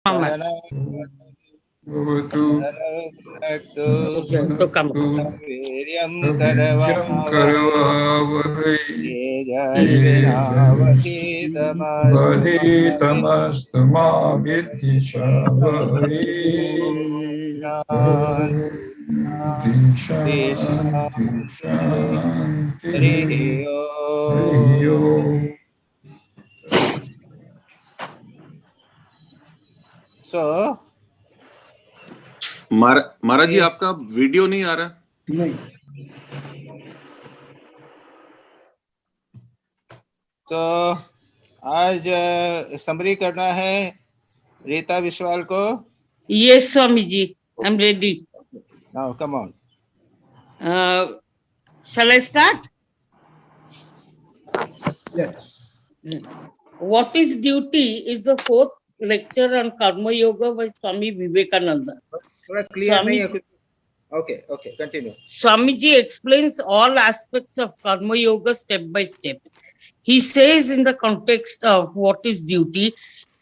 सहना भवतु भुनक्तु भुनक्तु वीर्यं वीर्यं करवावहै तेजस्विनावधीतमस्तु मा वधितमस्तु विद्विषावहै। शान्ति शान्ति हरिः हरिः ओम्। ओम्। So, महाराज जी आपका वीडियो नहीं आ रहा। नहीं, तो आज समरी करना है रीता विश्वाल को। Yes, Swamiji, I'm ready. Now, come on. Shall I start? yes. What is duty is the fourth lecture on Karma Yoga by Swami Vivekananda. थोड़ा क्लियर नहीं है कुछ। Okay, okay, continue. Swamiji explains all aspects of Karma Yoga step by step. He says in the context of what is duty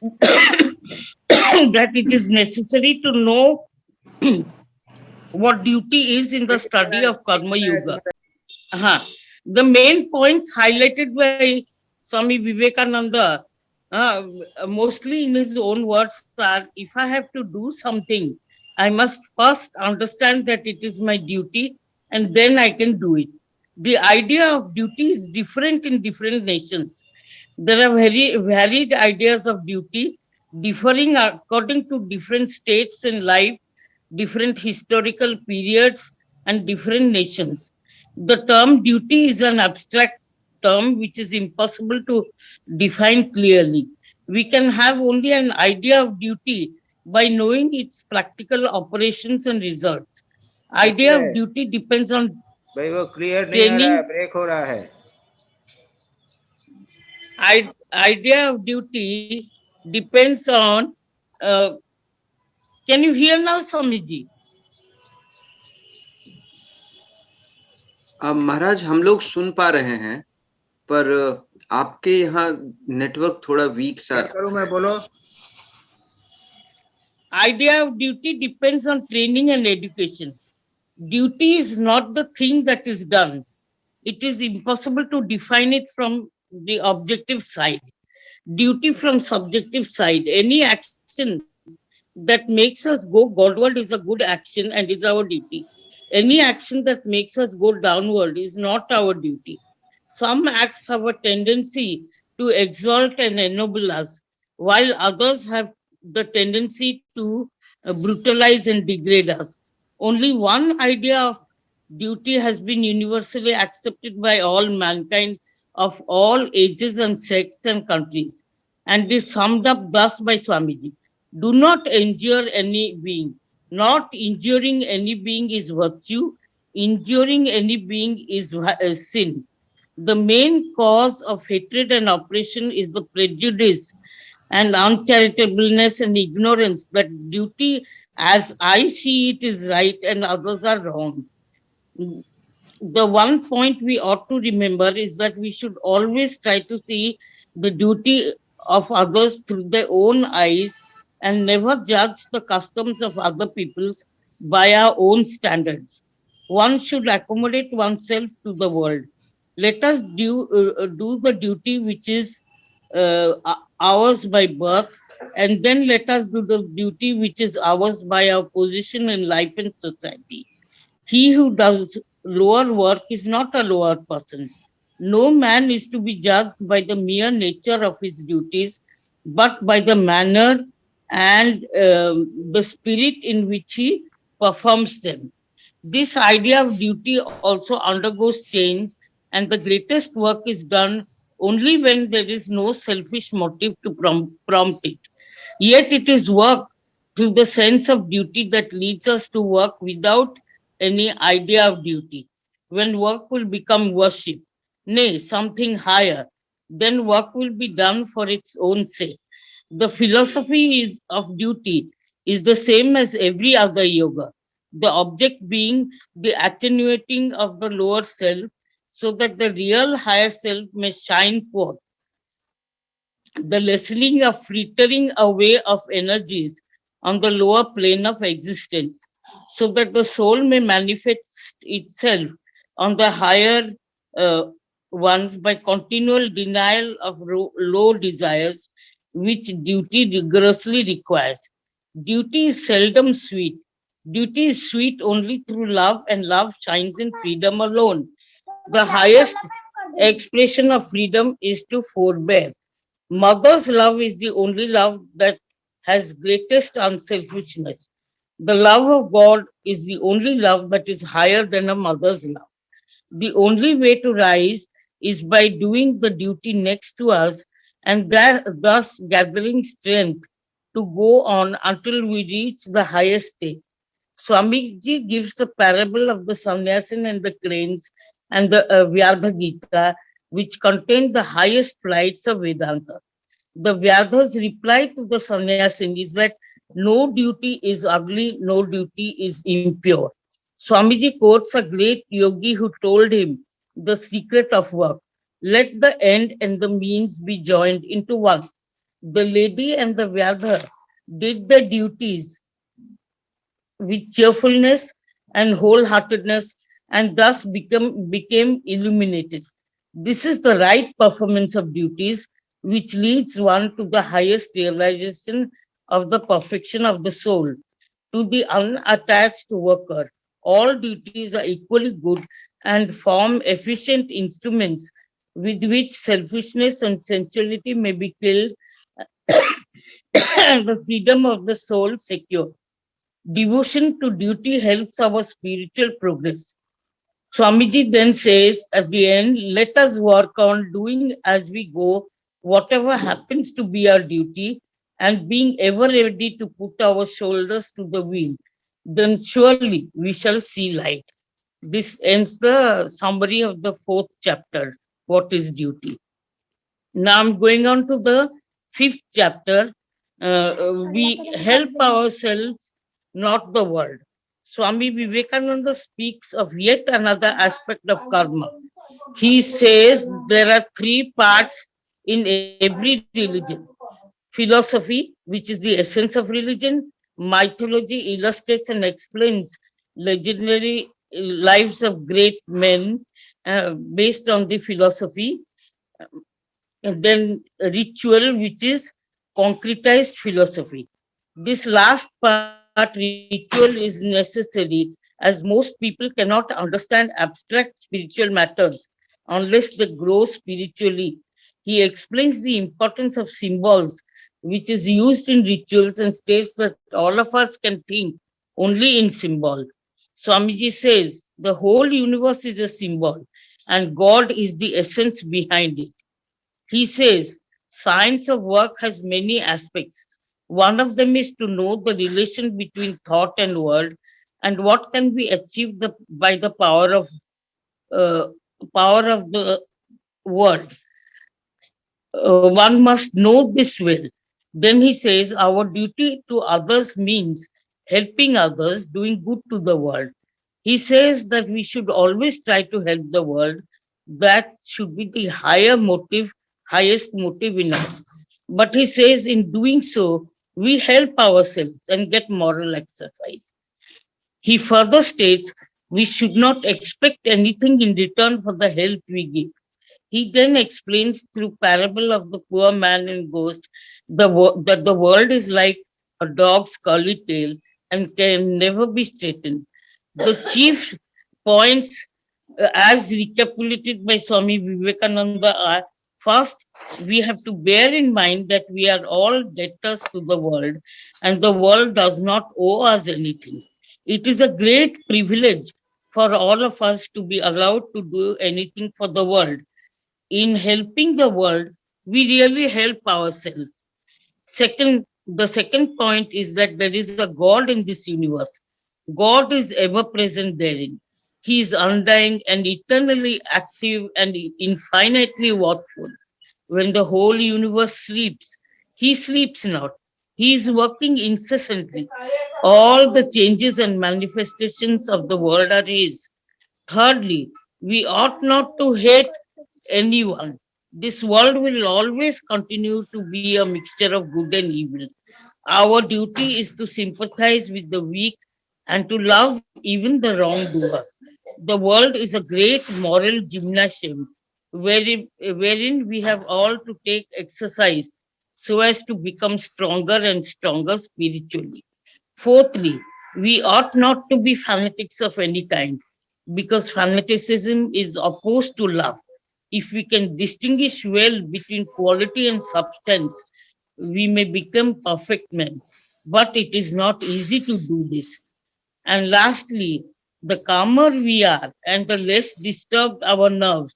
that it is necessary to know what duty is in the study of Karma Yoga. The main points highlighted by Swami Vivekananda, mostly in his own words, are if I have to do something, I must first understand that it is my duty and then I can do it. The idea of duty is different in different nations. There are very varied ideas of duty, differing according to different states in life, different historical periods, and different nations. The term duty is an abstract term which is impossible to define clearly. We can have only an idea of duty by knowing its practical operations and results. Idea of duty depends on भाई वो clear नहीं आ रहा है, break हो रहा है। idea of duty depends on can you hear now, Swamiji? महाराज हम लोग सुन पा रहे हैं पर आपके यहाँ नेटवर्क थोड़ा वीक सा। करूँ मैं, बोलो। Idea of duty depends on training and education. Duty is not the thing that is done. It is impossible to define it from the objective side. Duty from subjective side. Any action that makes us go Godward is a good action and is our duty. Any action that makes us go downward is not our duty. Some acts have a tendency to exalt and ennoble us, while others have the tendency to brutalize and degrade us. Only one idea of duty has been universally accepted by all mankind of all ages and sects and countries, and is summed up thus by Swamiji. Do not injure any being. Not injuring any being is virtue. Injuring any being is sin. The main cause of hatred and oppression is the prejudice and uncharitableness and ignorance that duty as I see it is right and others are wrong. The one point we ought to remember is that we should always try to see the duty of others through their own eyes and never judge the customs of other peoples by our own standards. One should accommodate oneself to the world. Let us do the duty which is ours by birth, and then let us do the duty which is ours by our position in life and society. He who does lower work is not a lower person. No man is to be judged by the mere nature of his duties, but by the manner and the spirit in which he performs them. This idea of duty also undergoes change, and the greatest work is done only when there is no selfish motive to prompt it. Yet it is work through the sense of duty that leads us to work without any idea of duty. When work will become worship, nay, something higher, then work will be done for its own sake. The philosophy of duty is the same as every other yoga, the object being the attenuating of the lower self so that the real higher self may shine forth. the lessening of frittering away of energies on the lower plane of existence, so that the soul may manifest itself on the higher uh, ones by continual denial of low desires, which duty rigorously requires. Duty is seldom sweet. Duty is sweet only through love, and love shines in freedom alone. The highest expression of freedom is to forbear. Mother's love is the only love that has greatest unselfishness. The love of God is the only love that is higher than a mother's love. The only way to rise is by doing the duty next to us, and thus gathering strength to go on until we reach the highest state. Swamiji gives the parable of the sannyasin and the cranes and the Vyadha Gita, which contain the highest flights of Vedanta. The Vyadha's reply to the sannyasin is that no duty is ugly, no duty is impure. Swamiji quotes a great yogi who told him the secret of work. Let the end and the means be joined into one. The lady and the Vyadha did the duties with cheerfulness and wholeheartedness, and thus became illuminated. This is the right performance of duties which leads one to the highest realization of the perfection of the soul. To the unattached worker, all duties are equally good and form efficient instruments with which selfishness and sensuality may be killed and the freedom of the soul secured. Devotion to duty helps our spiritual progress. Swamiji then says at the end, let us work on doing as we go, whatever happens to be our duty, and being ever ready to put our shoulders to the wheel. Then surely we shall see light. This ends the summary of the fourth chapter, What is Duty? Now I'm going on to the fifth chapter. We help ourselves, not the world. Swami Vivekananda speaks of yet another aspect of karma. He says there are three parts in every religion: philosophy, which is the essence of religion; mythology illustrates and explains legendary lives of great men based on the philosophy; and then ritual, which is concretized philosophy. This last part, ritual, is necessary as most people cannot understand abstract spiritual matters unless they grow spiritually. He explains the importance of symbols, which is used in rituals, and states that all of us can think only in symbol. Swamiji says the whole universe is a symbol and God is the essence behind it. He says science of work has many aspects. One of them is to know the relation between thought and word, and what can be achieved by the uh, power of the word. One must know this well. Then he says our duty to others means helping others, doing good to the world. He says that we should always try to help the world. That should be the highest motive in us. But he says in doing so, we help ourselves and get moral exercise. He further states we should not expect anything in return for the help we give. He then explains through parable of the poor man and ghost that the world is like a dog's curly tail and can never be straightened. The chief points, as recapitulated by Swami Vivekananda, are: first, we have to bear in mind that we are all debtors to the world, and the world does not owe us anything. It is a great privilege for all of us to be allowed to do anything for the world. In helping the world, we really help ourselves. The second point is that there is a God in this universe. God is ever present therein. He is undying and eternally active and infinitely watchful. When the whole universe sleeps, he sleeps not. He is working incessantly. All the changes and manifestations of the world are his. Thirdly, we ought not to hate anyone. This world will always continue to be a mixture of good and evil. Our duty is to sympathize with the weak and to love even the wrongdoer. The world is a great moral gymnasium wherein we have all to take exercise so as to become stronger and stronger spiritually. Fourthly, we ought not to be fanatics of any kind because fanaticism is opposed to love. If we can distinguish well between quality and substance, we may become perfect men. But it is not easy to do this. And lastly, the calmer we are and the less disturbed our nerves,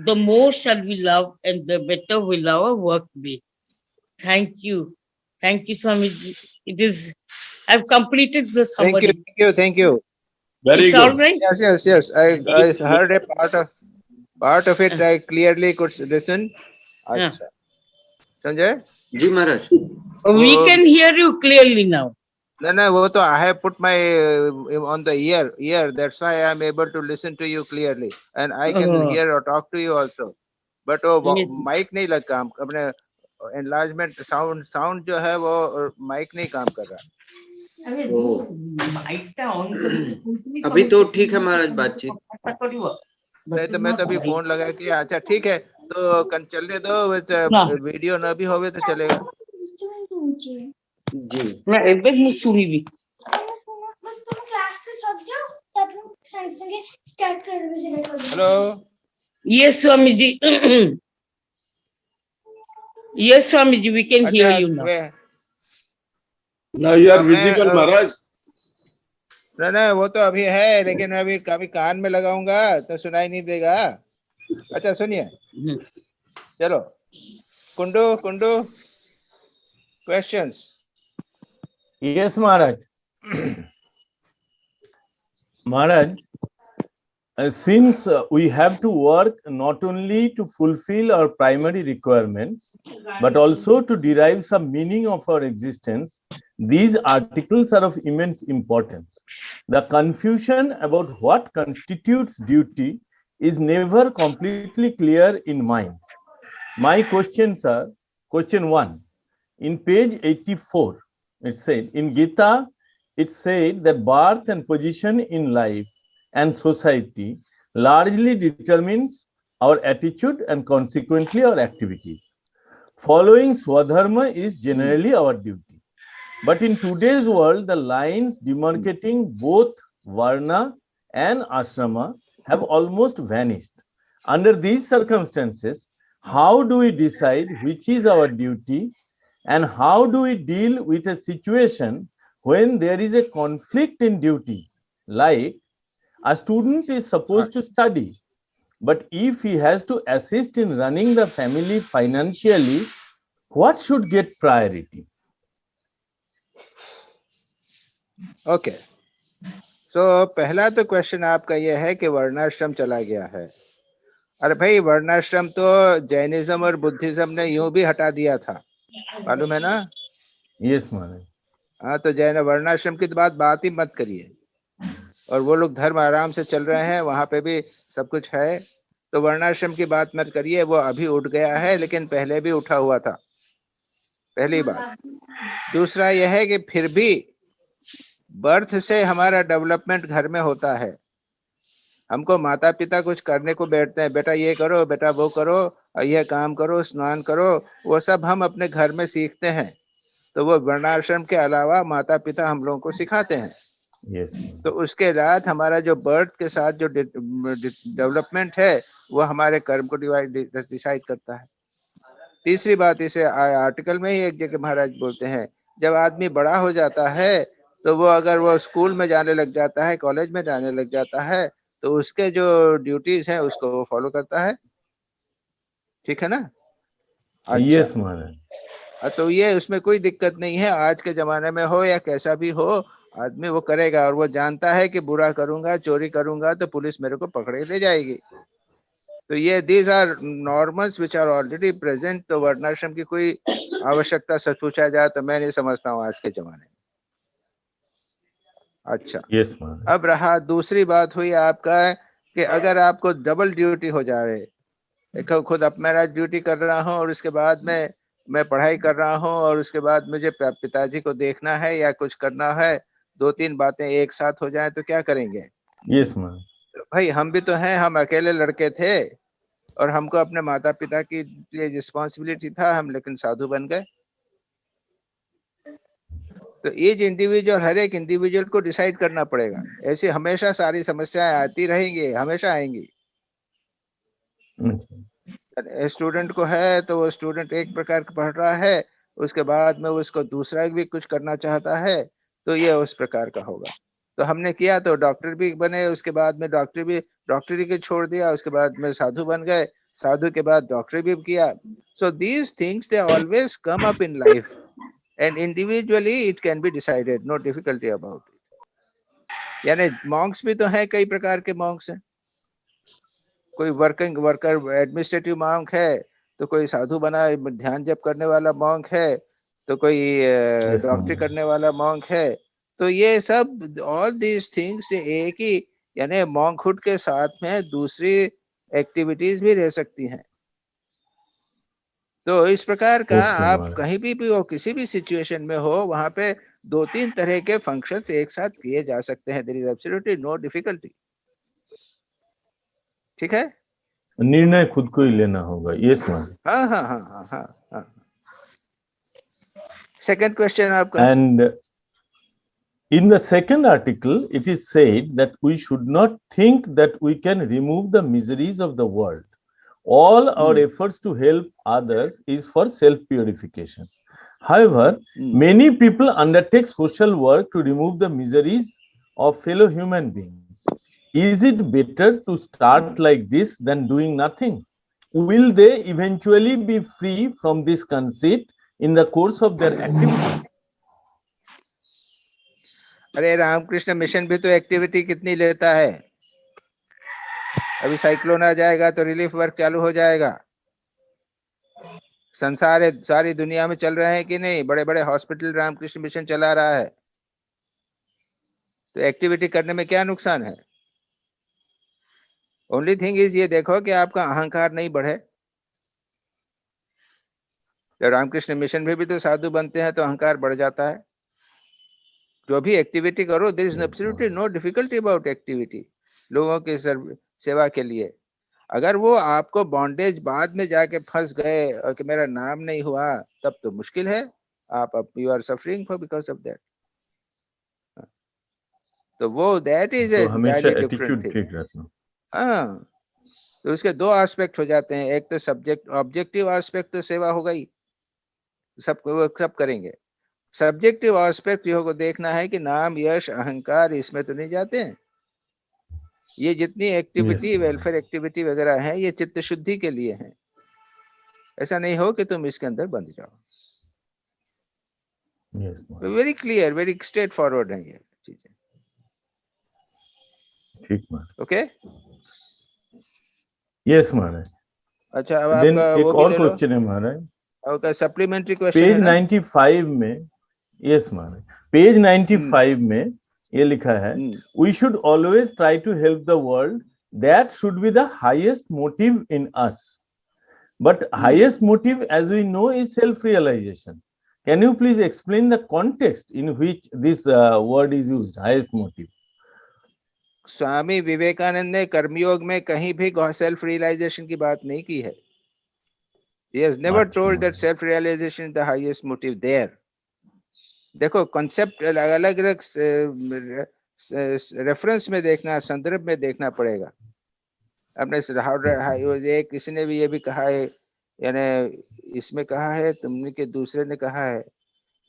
the more shall we love and the better will our work be. Thank you. Thank you, Swamiji. It is, I've completed the Thank you, summary. thank you. Very It's all good. right? Yes. I heard a part of it. I clearly could listen. Yeah. अच्छा, Sanjay? Ji Maharaj. We can hear you clearly now. No, वो तो I have put my on the ear. That's why I am able to listen to you clearly, and I can Oh. hear or talk to you also. But वो Yes. mic नहीं लग काम अपने enlargement sound जो है वो mic नहीं काम कर रहा. ओह. अभी तो ठीक है महाराज बातचीत. नहीं तो मैं तो अभी फोन लगा के अच्छा ठीक है तो चलने दो वीडियो ना भी होवे तो चलेगा. जी. मैं एक मैं सुनी Hello. Yes, Swamiji. Yes, Swamiji, we can hear you now. Now you are visible, Maharaj. नहीं वो तो अभी है लेकिन अभी कभी कान में लगाऊंगा तो सुनाई नहीं देगा. अच्छा सुनिए चलो Kundu questions. Yes, Maharaj. Maharaj, since we have to work not only to fulfill our primary requirements, but also to derive some meaning of our existence, these articles are of immense importance. The confusion about what constitutes duty is never completely clear in mind. My questions are, question 1, in page 84, it said, in Gita, it said that birth and position in life and society largely determines our attitude and consequently our activities. Following Swadharma is generally our duty. But in today's world, the lines demarcating both Varna and Ashrama have almost vanished. Under these circumstances, how do we decide which is our duty and how do we deal with a situation when there is a conflict in duties? Like a student is supposed to study, but if he has to assist in running the family financially, what should get priority? Okay so पहला तो question आपका यह है कि वर्णाश्रम चला गया है. अरे भाई वर्णाश्रम तो जैनिज्म और बुद्धिज्म ने यूं भी हटा दिया था, मालूम है ना? यस महाराज. हाँ तो जैन वर्णाश्रम की बात ही मत करिए. और वो लोग धर्म आराम से चल रहे हैं, वहां पे भी सब कुछ है, तो वर्णाश्रम की बात मत करिए. वो अभी उठ गया है लेकिन पहले भी उठा हुआ था, पहली बात. दूसरा यह है कि फिर भी बर्थ से हमारा डेवलपमेंट घर में होता है. हमको माता पिता कुछ करने को बैठते हैं, बेटा ये करो, बेटा वो करो, ये काम करो, स्नान करो, वो सब हम अपने घर में सीखते हैं. तो वो वर्णाश्रम के अलावा माता पिता हम लोगों को सिखाते हैं. Yes. तो उसके साथ हमारा जो बर्थ के साथ जो डेवलपमेंट है वो हमारे कर्म को डिसाइड करता है. तीसरी बात इसे आर्टिकल में ही एक जगह महाराज बोलते हैं, जब आदमी बड़ा हो जाता है तो वो अगर वो स्कूल में जाने लग जाता है, कॉलेज में जाने लग जाता है, तो उसके जो ड्यूटीज हैं उसको वो फॉलो करता है. ठीक है ना? Yes, महाराज. तो ये उसमें कोई दिक्कत नहीं है. आज के जमाने में हो या कैसा भी हो, आदमी वो करेगा. और वो जानता है कि बुरा करूंगा, चोरी करूंगा तो पुलिस मेरे को पकड़े ले जाएगी. तो ये these are normals which are already present. तो वर्णाश्रम की कोई आवश्यकता सच पूछा जाए तो मैं नहीं समझता हूँ आज के जमाने में. अच्छा Yes, अब रहा दूसरी बात हुई आपका कि अगर आपको डबल ड्यूटी हो जाए देखो खुद अब मेरा ड्यूटी कर रहा हूँ और उसके बाद में मैं पढ़ाई कर रहा हूँ और उसके बाद मुझे पिताजी को देखना है या कुछ करना है, 2-3 बातें एक साथ हो जाए तो क्या करेंगे? Yes, ma'am. भाई हम भी तो हैं, हम अकेले लड़के थे और हमको अपने माता पिता की लिए रिस्पॉन्सिबिलिटी था, हम लेकिन साधु बन गए। तो ईच इंडिविजुअल, हर एक इंडिविजुअल को डिसाइड करना पड़ेगा। ऐसे हमेशा सारी समस्याएं आती रहेंगी, हमेशा आएंगी। स्टूडेंट को है तो वो स्टूडेंट एक प्रकार का पढ़ रहा है, उसके बाद में उसको दूसरा भी कुछ करना चाहता है तो ये उस प्रकार का होगा। तो हमने किया तो डॉक्टर भी बने, उसके बाद में डॉक्टरी के छोड़ दिया, उसके बाद में साधु बन गए, साधु के बाद डॉक्टरी भी किया। So these things they always come up in life and individually it can be decided, no difficulty about it. यानी मॉन्क्स भी तो है, कई प्रकार के मॉन्क्स हैं। कोई वर्कर एडमिनिस्ट्रेटिव मॉन्क है, तो कोई साधु बना ध्यान जप करने वाला मॉन्क है, तो कोई डॉक्टरी करने वाला मॉन्क है। तो ये सब ऑल दीज थिंग्स एक ही, यानी मॉन्कहुड के साथ में दूसरी एक्टिविटीज भी रह सकती हैं। तो इस प्रकार का आप कहीं भी हो, किसी भी सिचुएशन में हो, वहां पे 2-3 तरह के फंक्शंस एक साथ किए जा सकते हैं। There is absolutely no difficulty. ठीक है, निर्णय खुद को ही लेना होगा। Yes ma'am. हाँ हाँ हाँ हाँ हाँ हाँ। सेकंड क्वेश्चन आपका। And in the second article, it is said that we should not think that we can remove the miseries of the world. All our efforts to help others is for self-purification. However, many people undertake social work to remove the miseries of fellow human beings. Is it better to start like this than doing nothing? Will they eventually be free from this conceit in the course of their activity? अरे Ramakrishna mission भी तो activity कितनी लेता है। अभी cyclone आ जाएगा तो relief work चालू हो जाएगा। संसार है, सारी दुनिया में चल रहे हैं कि नहीं, बड़े बड़े हॉस्पिटल रामकृष्ण मिशन चला रहा है। तो एक्टिविटी करने में क्या नुकसान है? ओनली थिंग इज ये देखो कि आपका अहंकार नहीं बढ़े। जब रामकृष्ण मिशन में भी तो साधु बनते हैं तो अहंकार बढ़ जाता है। जो भी एक्टिविटी करो, there is absolutely no difficulty about activity, लोगों की सेवा के लिए। अगर वो आपको बॉन्डेज बाद में जाके फंस गए और कि मेरा नाम नहीं हुआ, तब तो मुश्किल है। आप you are suffering for because of that. तो वो दैट इज ए हमेशा डिफरेंट एटीट्यूड ठीक रखना। हाँ, तो उसके दो एस्पेक्ट हो जाते हैं। एक तो सब्जेक्ट ऑब्जेक्टिव एस्पेक्ट तो सेवा हो गई, सब करेंगे। सब्जेक्टिव एस्पेक्ट को देखना है कि नाम, यश, अहंकार इसमें तो नहीं जाते हैं। ये जितनी एक्टिविटी, वेलफेयर एक्टिविटी वगैरह है, ये चित्त शुद्धि के लिए है। ऐसा नहीं हो कि तुम इसके अंदर बंध जाओ। Very clear, very straight forward है ये चीजें। ठीक महाराज। ओके, यस महाराज। अच्छा, अब देन आपका एक वो भी और ले लो, क्वेश्चन है महाराज, आपका सप्लीमेंट्री क्वेश्चन पेज है ना? 95 में। यस महाराज, पेज 95 में ये लिखा है, we should always try to help the world, that should be the highest motive in us, but highest motive as we know is self realization. Can you please explain the context in which this word is used, highest motive? Swami Vivekananda ने कर्मयोग में कहीं भी self realisation की बात नहीं की है। He has never told that self realization is the highest motive there. देखो कॉन्सेप्ट अलग अलग रेफरेंस में देखना, संदर्भ में देखना पड़ेगा। अपने एक किसी ने भी ये भी कहा है, यानी इसमें कहा है तुमने के दूसरे ने कहा है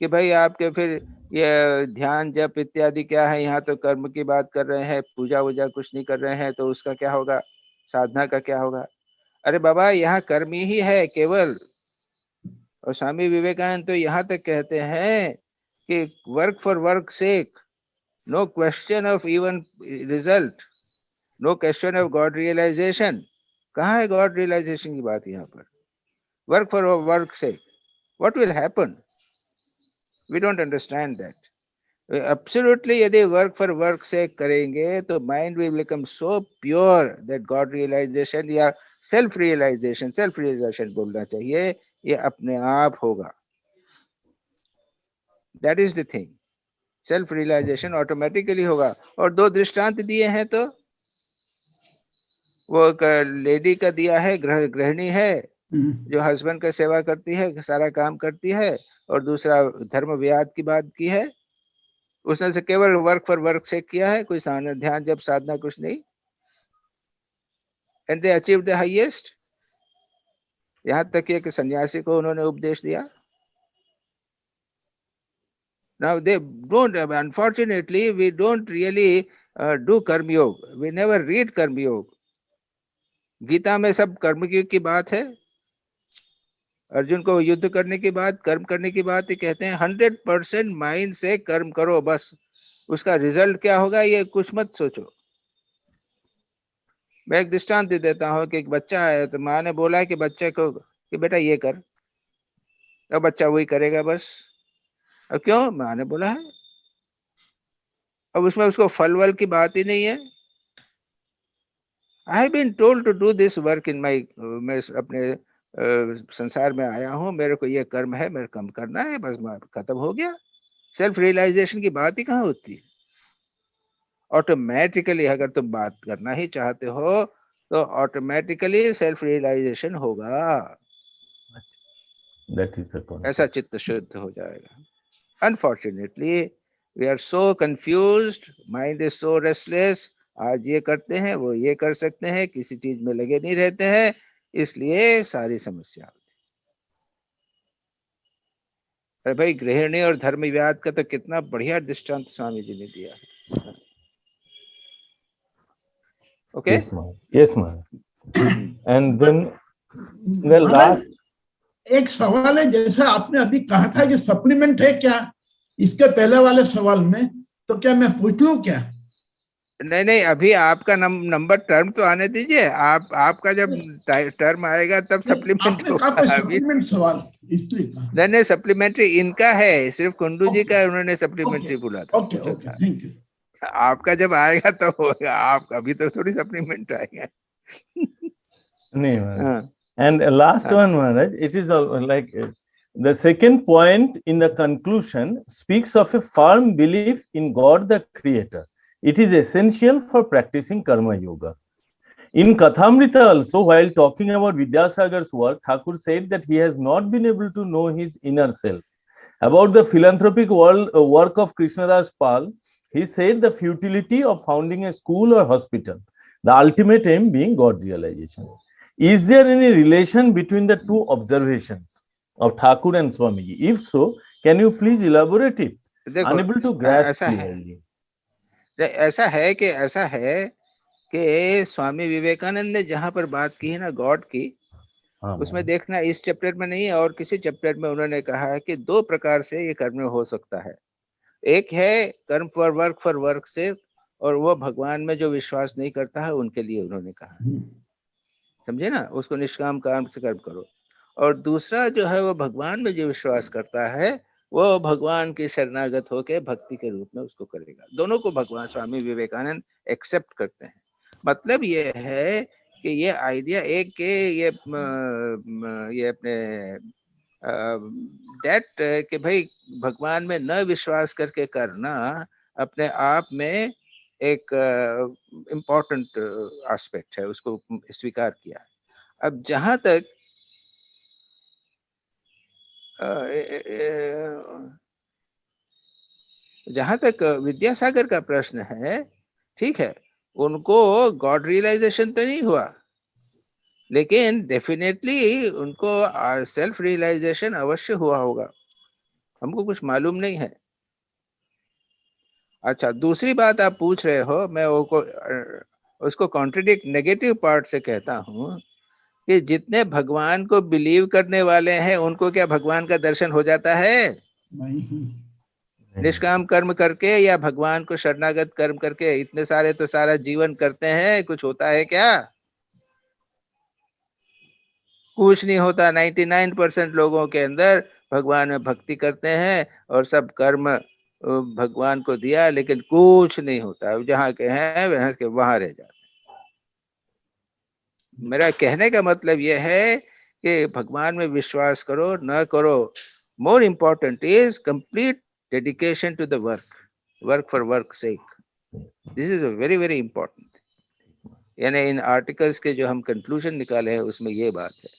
कि भाई आपके फिर ये ध्यान जप इत्यादि क्या है, यहाँ तो कर्म की बात कर रहे हैं, पूजा वूजा कुछ नहीं कर रहे हैं, तो उसका क्या होगा, साधना का क्या होगा? अरे बाबा, यहाँ कर्म ही है केवल। और स्वामी विवेकानंद तो यहाँ तक कहते हैं कि work for work sake, no question of even result, no question of God realization. कहाँ है गॉड रियलाइजेशन की बात यहाँ पर? Work for work sake, what will happen? We don't understand that. Absolutely यदि वर्क फॉर वर्क सेक करेंगे तो mind will become so pure that God realization या सेल्फ रियलाइजेशन बोलना चाहिए, ये अपने आप होगा। That is the thing, self realization automatically होगा। और दो दृष्टांत दिए हैं, तो वो लेडी का दिया है, गृहिणी है जो हस्बैंड का सेवा करती है, सारा काम करती है, और दूसरा धर्म व्याद की बात की है, उसने से केवल वर्क फॉर वर्क से किया है, कोई ध्यान जब साधना कुछ नहीं, and they achieve the highest. यहाँ तक कि सन्यासी को उन्होंने उपदेश दिया। Now they don't, unfortunately, we don't really do Karma Yoga. We never read Karma Yoga. Gita में सब कर्म की बात है। अर्जुन को युद्ध करने की बात, कर्म करने की बात, ये कहते हैं 100% माइंड से कर्म करो, बस उसका रिजल्ट क्या होगा ये कुछ मत सोचो। मैं एक दृष्टांत दे देता हूँ कि एक बच्चा है, तो माँ ने बोला कि बच्चे को कि बेटा ये कर, अब बच्चा वही करेगा बस। अब क्यों? माँ ने बोला है। अब उसमें उसको फल वल की बात ही नहीं है। I have been told to do this work in my, मैं अपने संसार में आया हूँ, मेरे को ये कर्म है, मेरे कर्म करना है, बस खत्म हो गया। सेल्फ रियलाइजेशन की बात ही कहाँ होती है। ऑटोमेटिकली अगर तुम बात करना ही चाहते हो तो ऑटोमेटिकली सेल्फ रियलाइजेशन होगा। That is the concept. ऐसा चित्त शुद्ध हो जाएगा। Unfortunately we are so confused, mind is so restless. आज ये करते हैं, वो ये कर सकते हैं, किसी चीज में लगे नहीं रहते हैं, इसलिए सारी समस्या होती है। अरे भाई, गृहिणी और धर्म व्याद का तो कितना बढ़िया दृष्टांत स्वामी जी ने दिया है। Okay, Yes, ma'am. And then the Maharaj, last, एक सवाल है, जैसा आपने अभी कहा था कि सप्लीमेंट है क्या इसके पहले वाले सवाल में, तो क्या मैं पूछ लूं क्या? नहीं, अभी आपका नंबर टर्म तो आने दीजिए। आपका जब टर्म आएगा तब सप्लीमेंट आपने कहा कोई सप्लीमेंट सवाल, इसलिए कहा। नहीं, सप्लीमेंट्री इनका है, सिर्फ कुंडू जी का उन्होंने सप्लीमेंट्री बोला था। Okay, thank you. आपका जब आएगा तब होगा, आप अभी तो थोड़ी सप्लीमेंट आएगा। नहीं महाराज. And last one, Maharaj, it is like the second point in the conclusion speaks of a firm belief in God the Creator. It is essential for practicing Karma Yoga. In Kathamrita also, while talking about Vidyasagar's work, Thakur said that he has not been able to know his inner self. About the philanthropic work of Krishnadas Pal, he said the futility of founding a school or hospital, the ultimate aim being God realization. Is there any relation between the two observations of Thakur and Swamiji? If so, can you please elaborate it? Unable to grasp clearly. ऐसा है कि स्वामी विवेकानंद ने जहां पर बात की है ना गॉड की, उसमें देखना इस चैप्टर में नहीं है और किसी चैप्टर में उन्होंने कहा है कि दो प्रकार से ये कर्म हो सकता है। एक है कर्म फॉर वर्क से, और वो भगवान में जो विश्वास नहीं करता है उनके लिए उन्होंने कहा, समझे ना, उसको निष्काम कर्म से कर्म करो। और दूसरा जो है वो भगवान में जो विश्वास करता है वो भगवान के शरणागत होके भक्ति के रूप में उसको करेगा। दोनों को भगवान स्वामी विवेकानंद एक्सेप्ट करते हैं। मतलब ये है कि ये आइडिया एक के ये अपने दैट कि भाई भगवान में न विश्वास करके करना अपने आप में एक इम्पोर्टेंट एस्पेक्ट है, उसको स्वीकार किया है। अब जहां तक विद्यासागर का प्रश्न है, ठीक है, उनको गॉड रियलाइजेशन तो नहीं हुआ, लेकिन डेफिनेटली उनको सेल्फ रियलाइजेशन अवश्य हुआ होगा, हमको कुछ मालूम नहीं है। अच्छा, दूसरी बात आप पूछ रहे हो, मैं उसको कॉन्ट्रडिक्ट नेगेटिव पार्ट से कहता हूँ कि जितने भगवान को बिलीव करने वाले हैं उनको क्या भगवान का दर्शन हो जाता है? निष्काम कर्म करके या भगवान को शरणागत कर्म करके इतने सारे तो सारा जीवन करते हैं, कुछ होता है क्या? कुछ नहीं होता। 99% लोगों के अंदर भगवान में भक्ति करते हैं और सब कर्म भगवान को दिया, लेकिन कुछ नहीं होता। जहां के हैं वहां रह जाते। मेरा कहने का मतलब यह है कि भगवान में विश्वास करो न करो, more important is complete dedication to the work for work sake. This is very very important. यानी इन आर्टिकल्स के जो हम कंक्लूजन निकाले हैं उसमें ये बात है.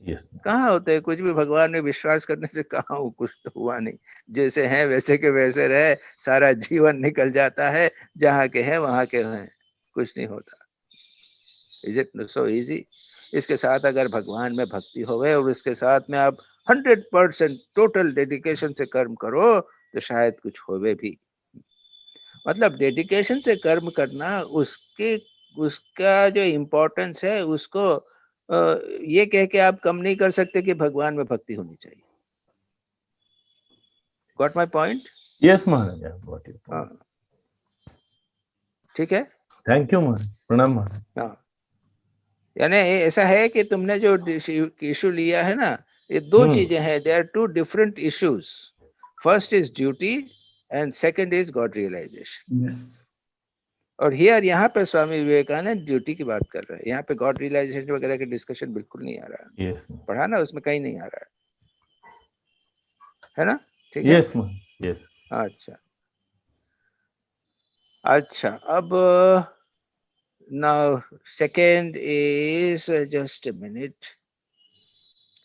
Yes. कहाँ होता है कुछ भी भगवान में विश्वास करने से, कहाँ कुछ तो हुआ नहीं. जैसे हैं वैसे के वैसे रहे, सारा जीवन निकल जाता है, जहाँ के हैं वहां के हैं, कुछ नहीं होता. Is it so easy? इसके साथ अगर भगवान में भक्ति होवे और इसके साथ में आप 100% टोटल डेडिकेशन से कर्म करो तो शायद कुछ होवे भी. मतलब डेडिकेशन से कर्म करना, उसका जो इम्पोर्टेंस है उसको ये कह के आप कम नहीं कर सकते कि भगवान में भक्ति होनी चाहिए. Got my point? Yes, Maharaj. I got it. ठीक है. Thank you, Maharaj. प्रणाम महाराज. हाँ, यानी ऐसा है कि तुमने जो इशू लिया है ना, ये दो चीजें हैं. They are two different issues. First is duty and second is God realization. Yes. और हियर यहाँ पे स्वामी विवेकानंद ड्यूटी की बात कर रहे हैं. यहाँ पे गॉड रियलाइजेशन वगैरह की डिस्कशन बिल्कुल नहीं आ रहा है. Yes. पढ़ा ना, उसमें कहीं नहीं आ रहा है ना? ठीक है. Yes, Maharaj. Yes. अच्छा अच्छा. अब now second is just a minute.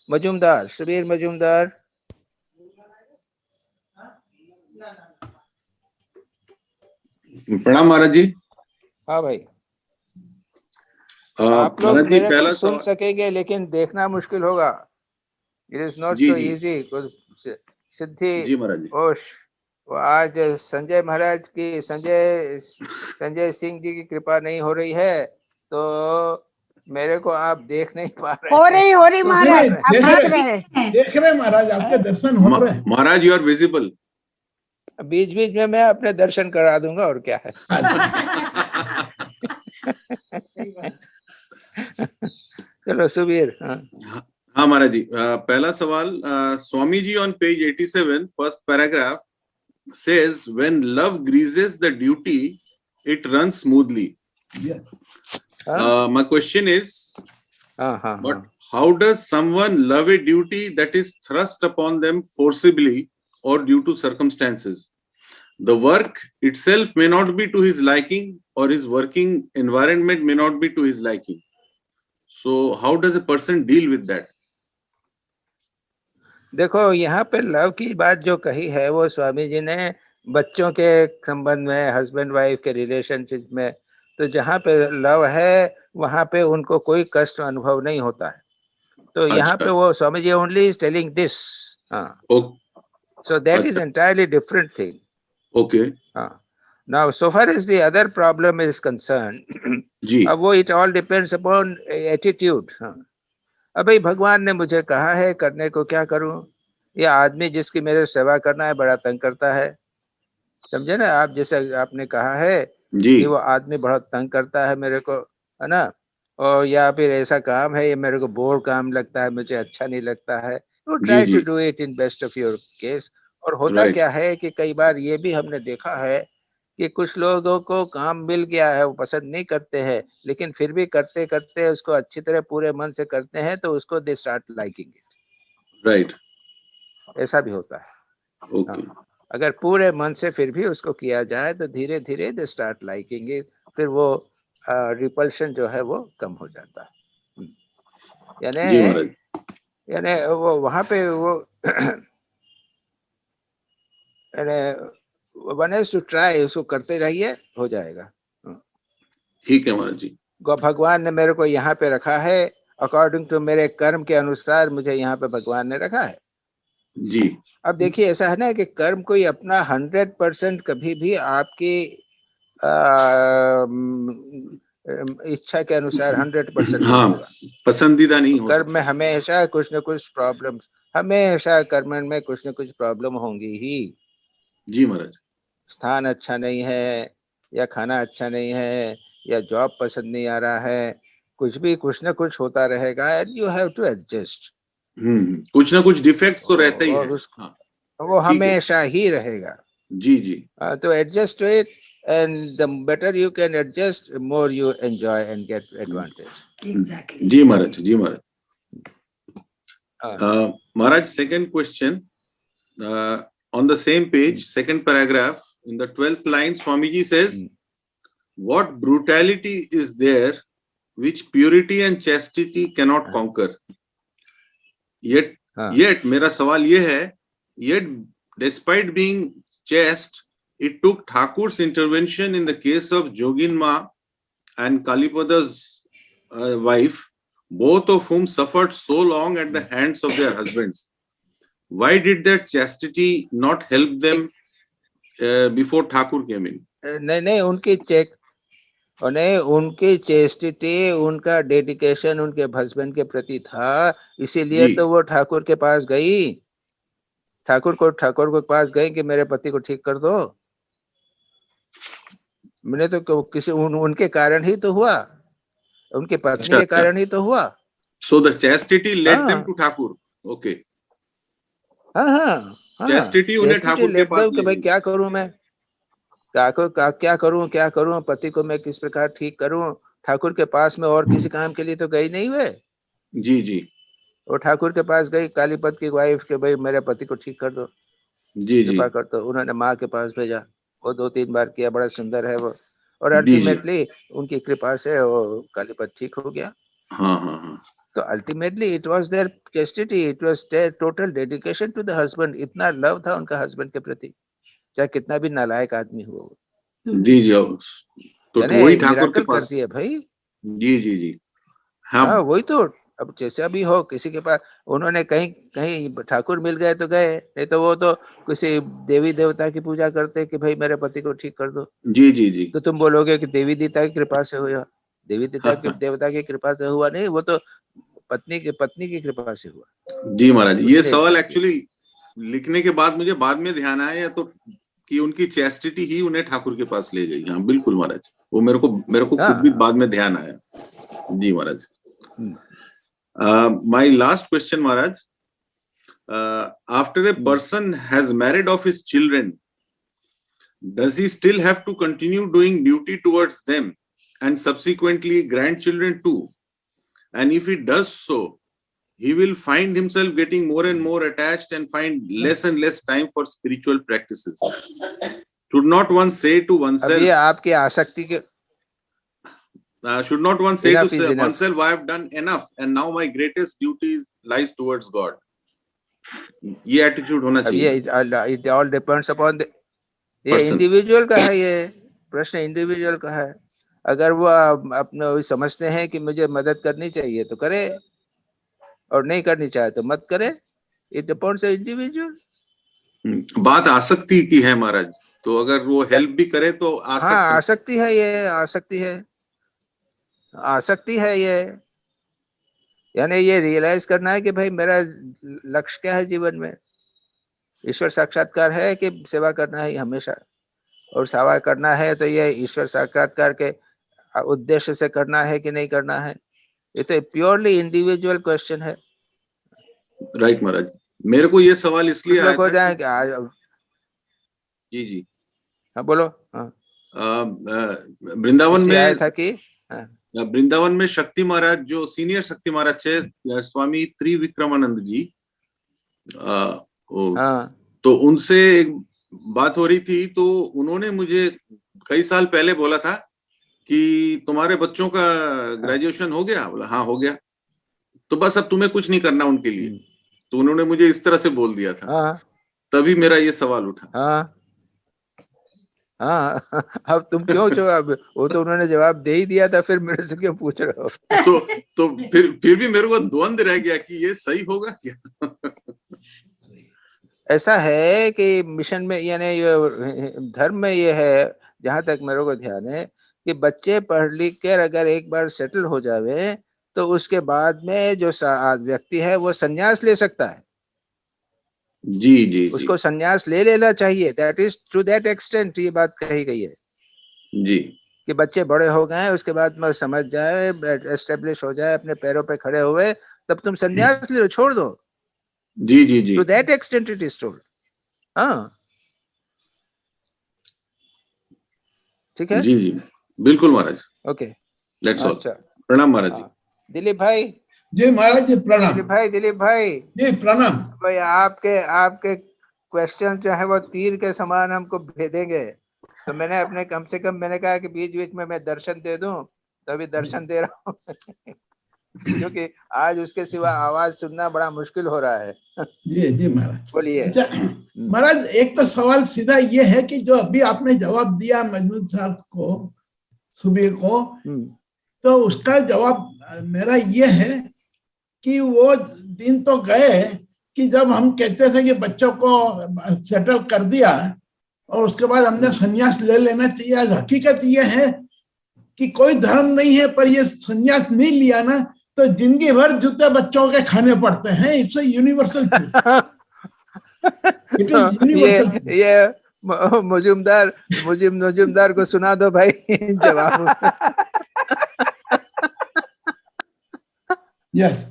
Majumdar, Subir Majumdar. प्रणाम महाराज जी. हाँ भाई. आप महाराज लोग जी, मेरे पहला को सुन सवाल- सकेंगे लेकिन देखना मुश्किल होगा. इट इज नॉट जी, सो जी। इजी. सिद्धि जी महाराज जी. ओश, वो आज संजय महाराज की, संजय सिंह जी की कृपा नहीं हो रही है तो मेरे को आप देख नहीं पा रहे. हो रही महाराज, नहीं, आप देख देख रहे रहे हैं. देख रहे हैं महाराज, आपके दर्शन हो रहे हैं. महाराज, यू आर विजिबल. बीच बीच में मैं अपने दर्शन करा दूंगा, और क्या है. चलो सुबीर. हाँ. हाँ महाराज जी. पहला सवाल, Swami ji on page 87 first paragraph says when love greases the duty it runs smoothly. Yes. My question is, हाँ. but how does someone love a duty that is thrust upon them forcibly or due to circumstances? The work itself may not be to his liking or his working environment may not be to his liking. So how does a person deal with that? देखो, यहाँ पे love की बात जो कही है वो स्वामी जी ने बच्चों के संबंध में, हस्बैंड वाइफ के रिलेशनशिप में. तो जहाँ पे लव है वहां पे उनको कोई कष्ट अनुभव नहीं होता है. तो यहाँ पे वो Swami ji only is telling this. So that is entirely different thing. Okay. Now so far as the other problem is concerned, जी. अब वो it all depends upon attitude. अब भाई भगवान ने मुझे कहा है करने को, क्या करूं? ये आदमी जिसकी मेरे सेवा करना है बड़ा तंग करता है. समझे ना आप? जैसे आपने कहा है जी. कि वो आदमी बहुत तंग करता है मेरे को, है ना? और या फिर ऐसा काम है ये मेरे को बोर काम लगता है, मुझे अच्छा नहीं लगता है. You try to do it in best of your case. और होता क्या है कि कई बार ये भी हमने देखा है कि कुछ लोगों को काम मिल गया है, वो पसंद नहीं करते हैं, लेकिन फिर भी करते करते उसको अच्छी तरह पूरे मन से करते हैं तो उसको they start liking it. Right. ऐसा भी होता है. ओके. अगर पूरे मन से फिर भी उसको किया जाए तो धीरे धीरे दे स्टार्ट लाइकिंग इट. फिर वो रिपल्शन जो है वो कम हो जाता है. यानी वो वहां पे वो वन हैज टू ट्राई. उसको करते रहिए, हो जाएगा. ठीक है महाराज जी. भगवान ने मेरे को यहाँ पे रखा है, अकॉर्डिंग टू मेरे कर्म के अनुसार मुझे यहाँ पे भगवान ने रखा है. जी. अब देखिए ऐसा है ना कि कर्म कोई अपना 100% कभी भी आपकी इच्छा के अनुसार 100% हाँ, पसंदीदा नहीं हो. कर्म में हमेशा कुछ न कुछ प्रॉब्लम, हमेशा कर्म में कुछ न कुछ प्रॉब्लम होंगी ही. जी महाराज. स्थान अच्छा नहीं है, या खाना अच्छा नहीं है, या जॉब पसंद नहीं आ रहा है, कुछ न कुछ होता रहेगा. And you have to adjust. कुछ ना कुछ डिफेक्ट्स तो रहते ही हैं. वो हमेशा ही रहेगा. जी. तो adjust to it and the better you can adjust, more you enjoy and get advantage. Exactly. जी महाराज, जी महाराज. हाँ. Maharaj, second question. On the same page, second paragraph, in the 12th line, Swamiji says, what brutality is there which purity and chastity cannot conquer? Yet मेरा सवाल ये है, yet despite being chaste, it took Thakur's intervention in the case of Joginma and Kalipada's wife, both of whom suffered so long at the hands of their husbands. Why did their chastity not help them before Thakur came in? नहीं, उनकी chastity, उनका dedication उनके husband के प्रति था, इसीलिए तो वो ठाकुर के पास गई, ठाकुर को पास गई कि मेरे पति को ठीक कर दो. मैंने तो किसी उनके कारण ही तो हुआ, उनके पत्नी के कारण ही तो हुआ. So the chastity led them to Thakur. Okay. हाँ. चैस्टिटी उन्हें ठाकुर के पास ले भाई क्या करूं मैं, क्या करूं, पति को मैं किस प्रकार ठीक करूं. ठाकुर के पास में और किसी काम के लिए तो गई नहीं हुए. जी. वो ठाकुर के पास गई, कालीपद की वाइफ के, भाई मेरे पति को ठीक कर दो, जी. कृपा कर दो. उन्होंने माँ के पास भेजा, वो 2-3 बार किया, बड़ा सुंदर है वो, और अल्टीमेटली उनकी कृपा से वो कालीपद ठीक हो गया. हाँ. तो ultimately it was their chastity, it was their total dedication to the husband. इतना लव था उनका हस्बैंड के प्रति, चाहे कितना भी नालायक आदमी हो. जी. तो वही ठाकुर के पास करती है भाई. जी. हाँ, वही तो. अब जैसा भी हो, किसी के पास उन्होंने कहीं ठाकुर मिल गए तो गए, नहीं तो वो तो किसी देवी देवता की पूजा करते कि भाई मेरे पति को ठीक कर दो. जी. तो तुम बोलोगे कि देवी देवता की कृपा से हुआ. देवी देवता की कृपा से हुआ नहीं, वो तो पत्नी की कृपा से हुआ. जी महाराज, ये सवाल एक्चुअली लिखने के बाद मुझे बाद में ध्यान आया तो कि उनकी चैस्टिटी ही उन्हें ठाकुर के पास ले गई. हाँ बिल्कुल महाराज, वो मेरे को खुद भी बाद में ध्यान आया. जी महाराज. My last question, Maharaj. After a person has married off his children, does he still have to continue doing duty towards them and subsequently grandchildren too? And if he does so, he will find himself getting more and more attached and find less and less time for spiritual practices. Should not one say to oneself, अब ये आपकी आसक्ति के should not one say enough to is enough. oneself, I have done enough and now my greatest duty lies towards God? ये attitude होना अब चाहिए. ये it all depends upon the, ये Person. इंडिविजुअल का है, ये प्रश्न इंडिविजुअल का है. अगर वो अपने समझते हैं कि मुझे मदद करनी चाहिए तो करे, और नहीं करनी चाहे तो मत करे. It depends individual. बात आसक्ति की है महाराज, तो अगर वो हेल्प भी करे तो आसक्ति है, ये आसक्ति है ये. यानी ये रियलाइज करना है कि भाई मेरा लक्ष्य क्या है जीवन में. ईश्वर साक्षात्कार है कि सेवा करना है हमेशा, और सेवा करना है तो ये ईश्वर साक्षात्कार के उद्देश्य से करना है कि नहीं करना है. ये तो प्योरली इंडिविजुअल क्वेश्चन है. राइट महाराज, मेरे को ये सवाल इसलिए आया हो था जाए जी. हाँ बोलो. वृंदावन में आया था कि वृंदावन में शक्ति महाराज, जो सीनियर शक्ति महाराज थे, स्वामी त्रिविक्रमानंद जी, तो उनसे एक बात हो रही थी, तो उन्होंने मुझे कई साल पहले बोला था कि तुम्हारे बच्चों का ग्रेजुएशन हो गया. बोला हाँ हो गया, तो बस अब तुम्हें कुछ नहीं करना उनके लिए. तो उन्होंने मुझे इस तरह से बोल दिया था. तभी मेरा ये सवाल उठा. अब तुम क्यों जवाब, वो तो उन्होंने जवाब दे ही दिया था, फिर मेरे से क्यों पूछ रहे हो? तो फिर भी मेरे को द्वंद रह गया कि ये सही होगा क्या. ऐसा है कि मिशन में, यानी धर्म में ये है, जहां तक मेरे को ध्यान है, कि बच्चे पढ़ लिख कर अगर एक बार सेटल हो जावे तो उसके बाद में जो व्यक्ति है वो संन्यास ले सकता है. जी. उसको संन्यास ले लेना चाहिए. That is to that extent ये बात कही गई है जी, कि बच्चे बड़े हो गए, उसके बाद में समझ जाए, एस्टेब्लिश हो जाए, अपने पैरों पे खड़े हुए, तब तुम संन्यास ले लो, छोड़ दो. जी. To that extent it is told. ठीक है जी जी बिल्कुल महाराज, ओके दैट्स ऑल। अच्छा प्रणाम महाराज जी। हाँ। दिलीप भाई जी महाराज जी प्रणाम। दिलीप भाई जी प्रणाम। भाई आपके आपके क्वेश्चन जो है वो तीर के समान हमको भेदेंगे, तो मैंने अपने कम से कम मैंने कहा कि बीच बीच में मैं दर्शन दे दूं, तो अभी दर्शन दे रहा हूँ क्योंकि आज उसके सिवा आवाज सुनना बड़ा मुश्किल हो रहा है। जी जी महाराज। बोलिए। अच्छा महाराज, एक तो सवाल सीधा ये है कि जो अभी आपने जवाब दिया मजनूद साहब को, सुबीर को, तो उसका जवाब मेरा ये है कि वो दिन तो गए कि जब हम कहते थे कि बच्चों को सेटल कर दिया और उसके बाद हमने संन्यास ले लेना चाहिए। आज हकीकत ये है कि कोई धर्म नहीं है, पर ये संन्यास नहीं लिया ना तो जिंदगी भर जूते बच्चों के खाने पड़ते हैं। It's universal truth, it is universal. ये मुजुमदार को सुना दो भाई जवाब। यस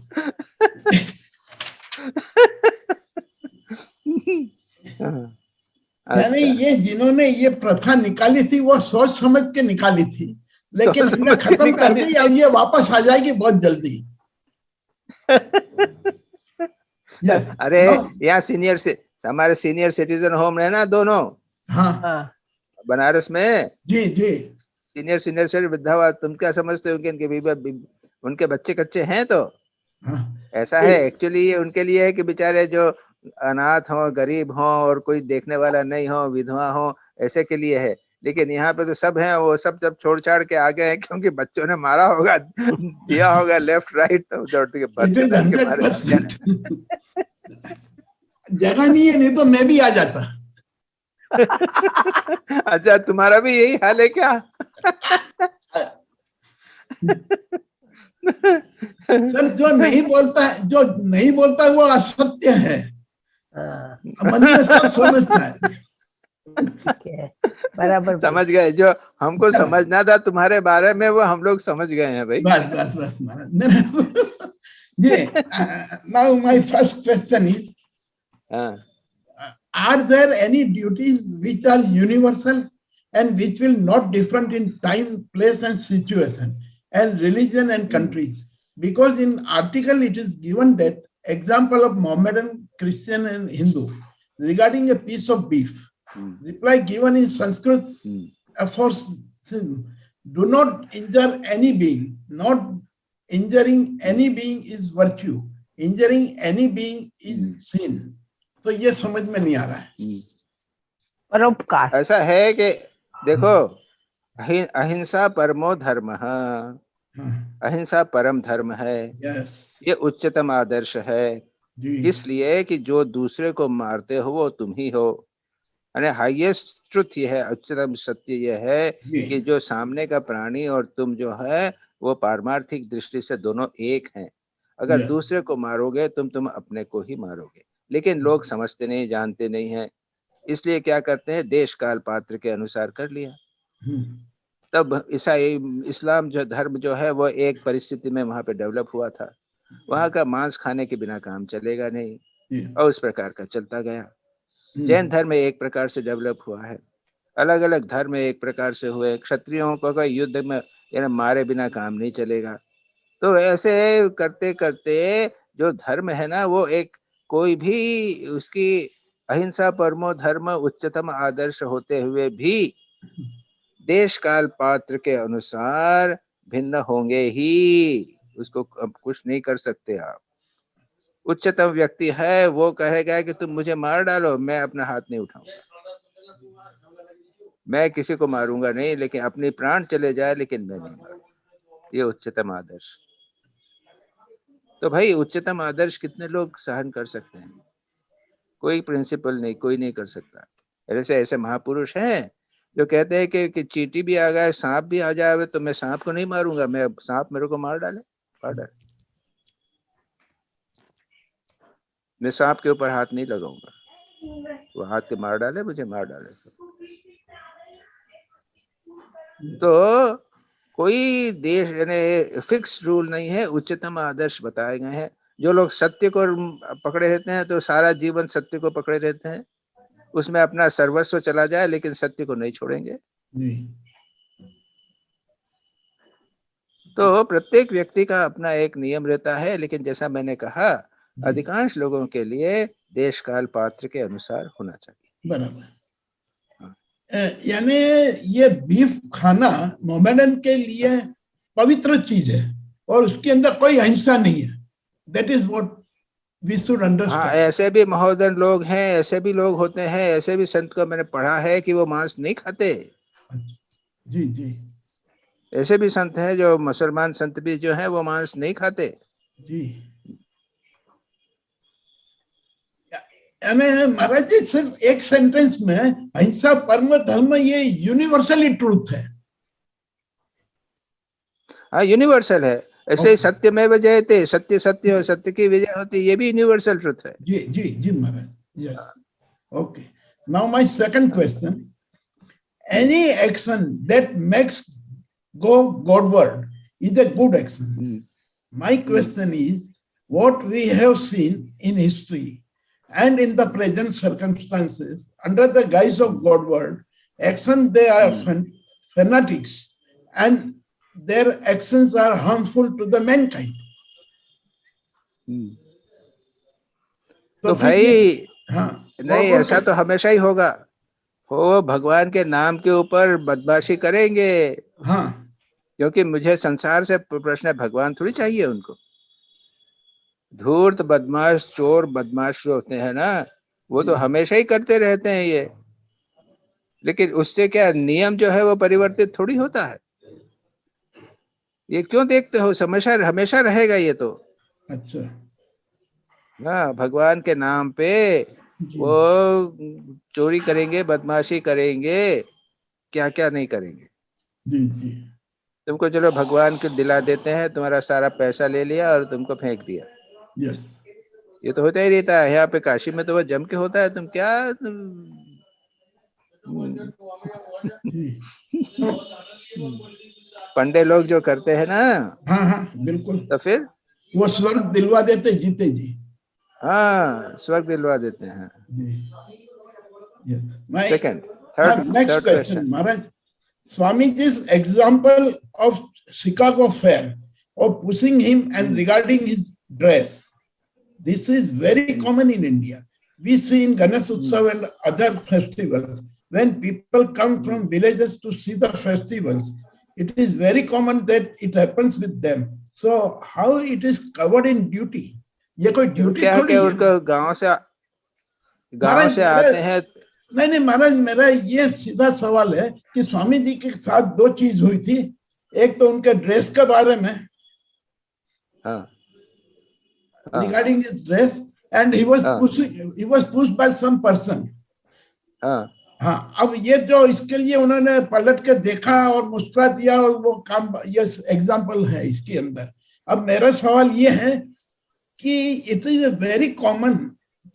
यानी ये जिन्होंने ये प्रथा निकाली थी वो सोच समझ के निकाली थी, लेकिन हमने खत्म कर दी। अब ये वापस आ जाएगी बहुत जल्दी। yes. अरे यहाँ सीनियर से हमारे सीनियर सिटीजन होम है ना दोनों, हाँ बनारस में। जी जी सीनियर से वृद्धावा, तुम क्या समझते हो उनके बच्चे कच्चे हैं? तो हाँ। ऐसा है एक्चुअली ये उनके लिए है कि बेचारे जो अनाथ हो, गरीब हो और कोई देखने वाला नहीं हो, विधवा हो, ऐसे के लिए है। लेकिन यहाँ पे तो सब हैं, वो सब छोड़ छाड़ के आ गए हैं क्योंकि बच्चों ने मारा होगा, दिया होगा लेफ्ट राइट, तो दौड़ते के मारे। जगह नहीं है, नहीं तो मैं भी आ जाता। अच्छा तुम्हारा भी यही हाल है क्या? सर जो नहीं बोलता है वो असत्य है। मन में सब समझता है। बराबर समझ गए, जो हमको समझना था तुम्हारे बारे में वो हम लोग समझ गए हैं भाई। बस जी। Now my first question is, are there any duties which are universal and which will not different in time, place and situation and religion and countries? Because in article it is given that example of Mohammedan, Christian and Hindu regarding a piece of beef. Reply given in Sanskrit for do not injure any being. Not injuring any being is virtue. Injuring any being is sin. तो ये समझ में नहीं आ रहा है। परोपकार ऐसा है कि देखो, अहिंसा परमो धर्म, अहिंसा परम धर्म है। ये उच्चतम आदर्श है, इसलिए कि जो दूसरे को मारते हो वो तुम ही हो। यानी हाईएस्ट ट्रुथ ये है, उच्चतम सत्य ये है कि जो सामने का प्राणी और तुम जो है वो पारमार्थिक दृष्टि से दोनों एक हैं। अगर दूसरे को मारोगे तुम अपने को ही मारोगे। लेकिन लोग समझते नहीं, जानते नहीं हैं, इसलिए क्या करते हैं, देश काल पात्र के अनुसार कर लिया। तब इस्लाम जो धर्म जो है वो एक परिस्थिति में वहां पे डेवलप हुआ था। वहां का मांस खाने के बिना काम चलेगा नहीं, और उस प्रकार का चलता गया। जैन धर्म एक प्रकार से डेवलप हुआ है, अलग अलग धर्म एक प्रकार से हुए। क्षत्रियों को कोई युद्ध में मारे बिना काम नहीं चलेगा। तो ऐसे करते करते जो धर्म है ना, वो एक कोई भी उसकी अहिंसा परमो धर्म उच्चतम आदर्श होते हुए भी देश काल पात्र के अनुसार भिन्न होंगे ही, उसको अब कुछ नहीं कर सकते आप। उच्चतम व्यक्ति है, वो कहेगा कि तुम मुझे मार डालो, मैं अपना हाथ नहीं उठाऊंगा, मैं किसी को मारूंगा नहीं, लेकिन अपने प्राण चले जाए लेकिन मैं नहीं मारूंगा। ये उच्चतम आदर्श। तो भाई उच्चतम आदर्श कितने लोग सहन कर सकते हैं? कोई प्रिंसिपल नहीं, कोई नहीं कर सकता। ऐसे ऐसे महापुरुष हैं जो कहते हैं कि चींटी भी आ जाए, सांप भी आ जाए, तो मैं सांप को नहीं मारूंगा, मैं सांप मेरे को मार डाले, मैं सांप के ऊपर हाथ नहीं लगाऊंगा, वो हाथ के मार डाले, मुझे मार डाले। तो कोई देश यानी फिक्स रूल नहीं है, उच्चतम आदर्श बताए गए हैं। जो लोग सत्य को पकड़े रहते हैं तो सारा जीवन सत्य को पकड़े रहते हैं, उसमें अपना सर्वस्व चला जाए लेकिन सत्य को नहीं छोड़ेंगे। तो प्रत्येक व्यक्ति का अपना एक नियम रहता है, लेकिन जैसा मैंने कहा, अधिकांश लोगों के लिए देश काल पात्र के अनुसार होना चाहिए। बराबर। यानी ये बीफ खाना मोमेडन के लिए पवित्र चीज है और उसके अंदर कोई अहिंसा नहीं है। That is what we should हाँ, अंडरस्टैंड। ऐसे भी महोदन लोग हैं, ऐसे भी लोग होते हैं, ऐसे भी संत को मैंने पढ़ा है कि वो मांस नहीं खाते। जी जी ऐसे भी संत हैं, जो मुसलमान संत भी जो हैं, वो मांस नहीं खाते। जी। यानी महाराज जी सिर्फ एक सेंटेंस में अहिंसा परम धर्म ये यूनिवर्सली ट्रूथ है। हाँ, यूनिवर्सल है। ऐसे ही सत्य में जयते, सत्य सत्य और सत्य की विजय होती, ये भी यूनिवर्सल ट्रुथ है। जी जी जी Maharaj. Yes okay. Now my second question, any action that makes go Godward is a good action. My question is, what we have seen in history and in the present circumstances under the guise of Godward action, they are fanatics and their actions are harmful to the mankind. तो भाई हाँ, नहीं, ऐसा तो हमेशा ही होगा। वो भगवान के नाम के ऊपर बदमाशी करेंगे। हाँ, क्योंकि मुझे संसार से प्रश्न है, भगवान थोड़ी चाहिए उनको। धूर्त बदमाश चोर बदमाश जो होते हैं ना, वो तो हमेशा ही करते रहते हैं ये। लेकिन उससे क्या नियम जो है वो परिवर्तित थोड़ी होता है। ये क्यों देखते हो, हमेशा हमेशा रहेगा ये तो। अच्छा। हाँ, भगवान के नाम पे वो चोरी करेंगे, बदमाशी करेंगे, क्या क्या नहीं करेंगे। जी जी। तुमको चलो भगवान को दिला देते हैं, तुम्हारा सारा पैसा ले लिया और तुमको फेंक दिया। यस, ये तो होता ही रहता है। यहाँ पे काशी में तो वो जम के होता है। तुम क्या पंडे लोग जो करते हैं ना, हाँ हाँ बिल्कुल, तो फिर वो स्वर्ग दिलवा देते जीते जी। हाँ, स्वर्ग दिलवा देते हैं। Second, next question Maharaj, Swamiji's example of Chicago Fair of pushing him and regarding his dress, this is very common in India. We see in Ganesh Utsav and other festivals, when people come from villages to see the festivals, it is very common that it happens with them. So how it is covered in duty? ये कोई duty थोड़ी है। उनको गांव से आते हैं। नहीं नहीं महाराज, मेरा ये सीधा सवाल है कि स्वामी जी के साथ दो चीज हुई थी। एक तो उनके ड्रेस के बारे में, regarding his dress, and he was pushed by some person. हाँ, अब ये जो इसके लिए उन्होंने पलट के देखा और मुस्कुरा दिया और वो काम, ये एग्जांपल है इसके अंदर। अब मेरा सवाल ये है कि इट इज वेरी कॉमन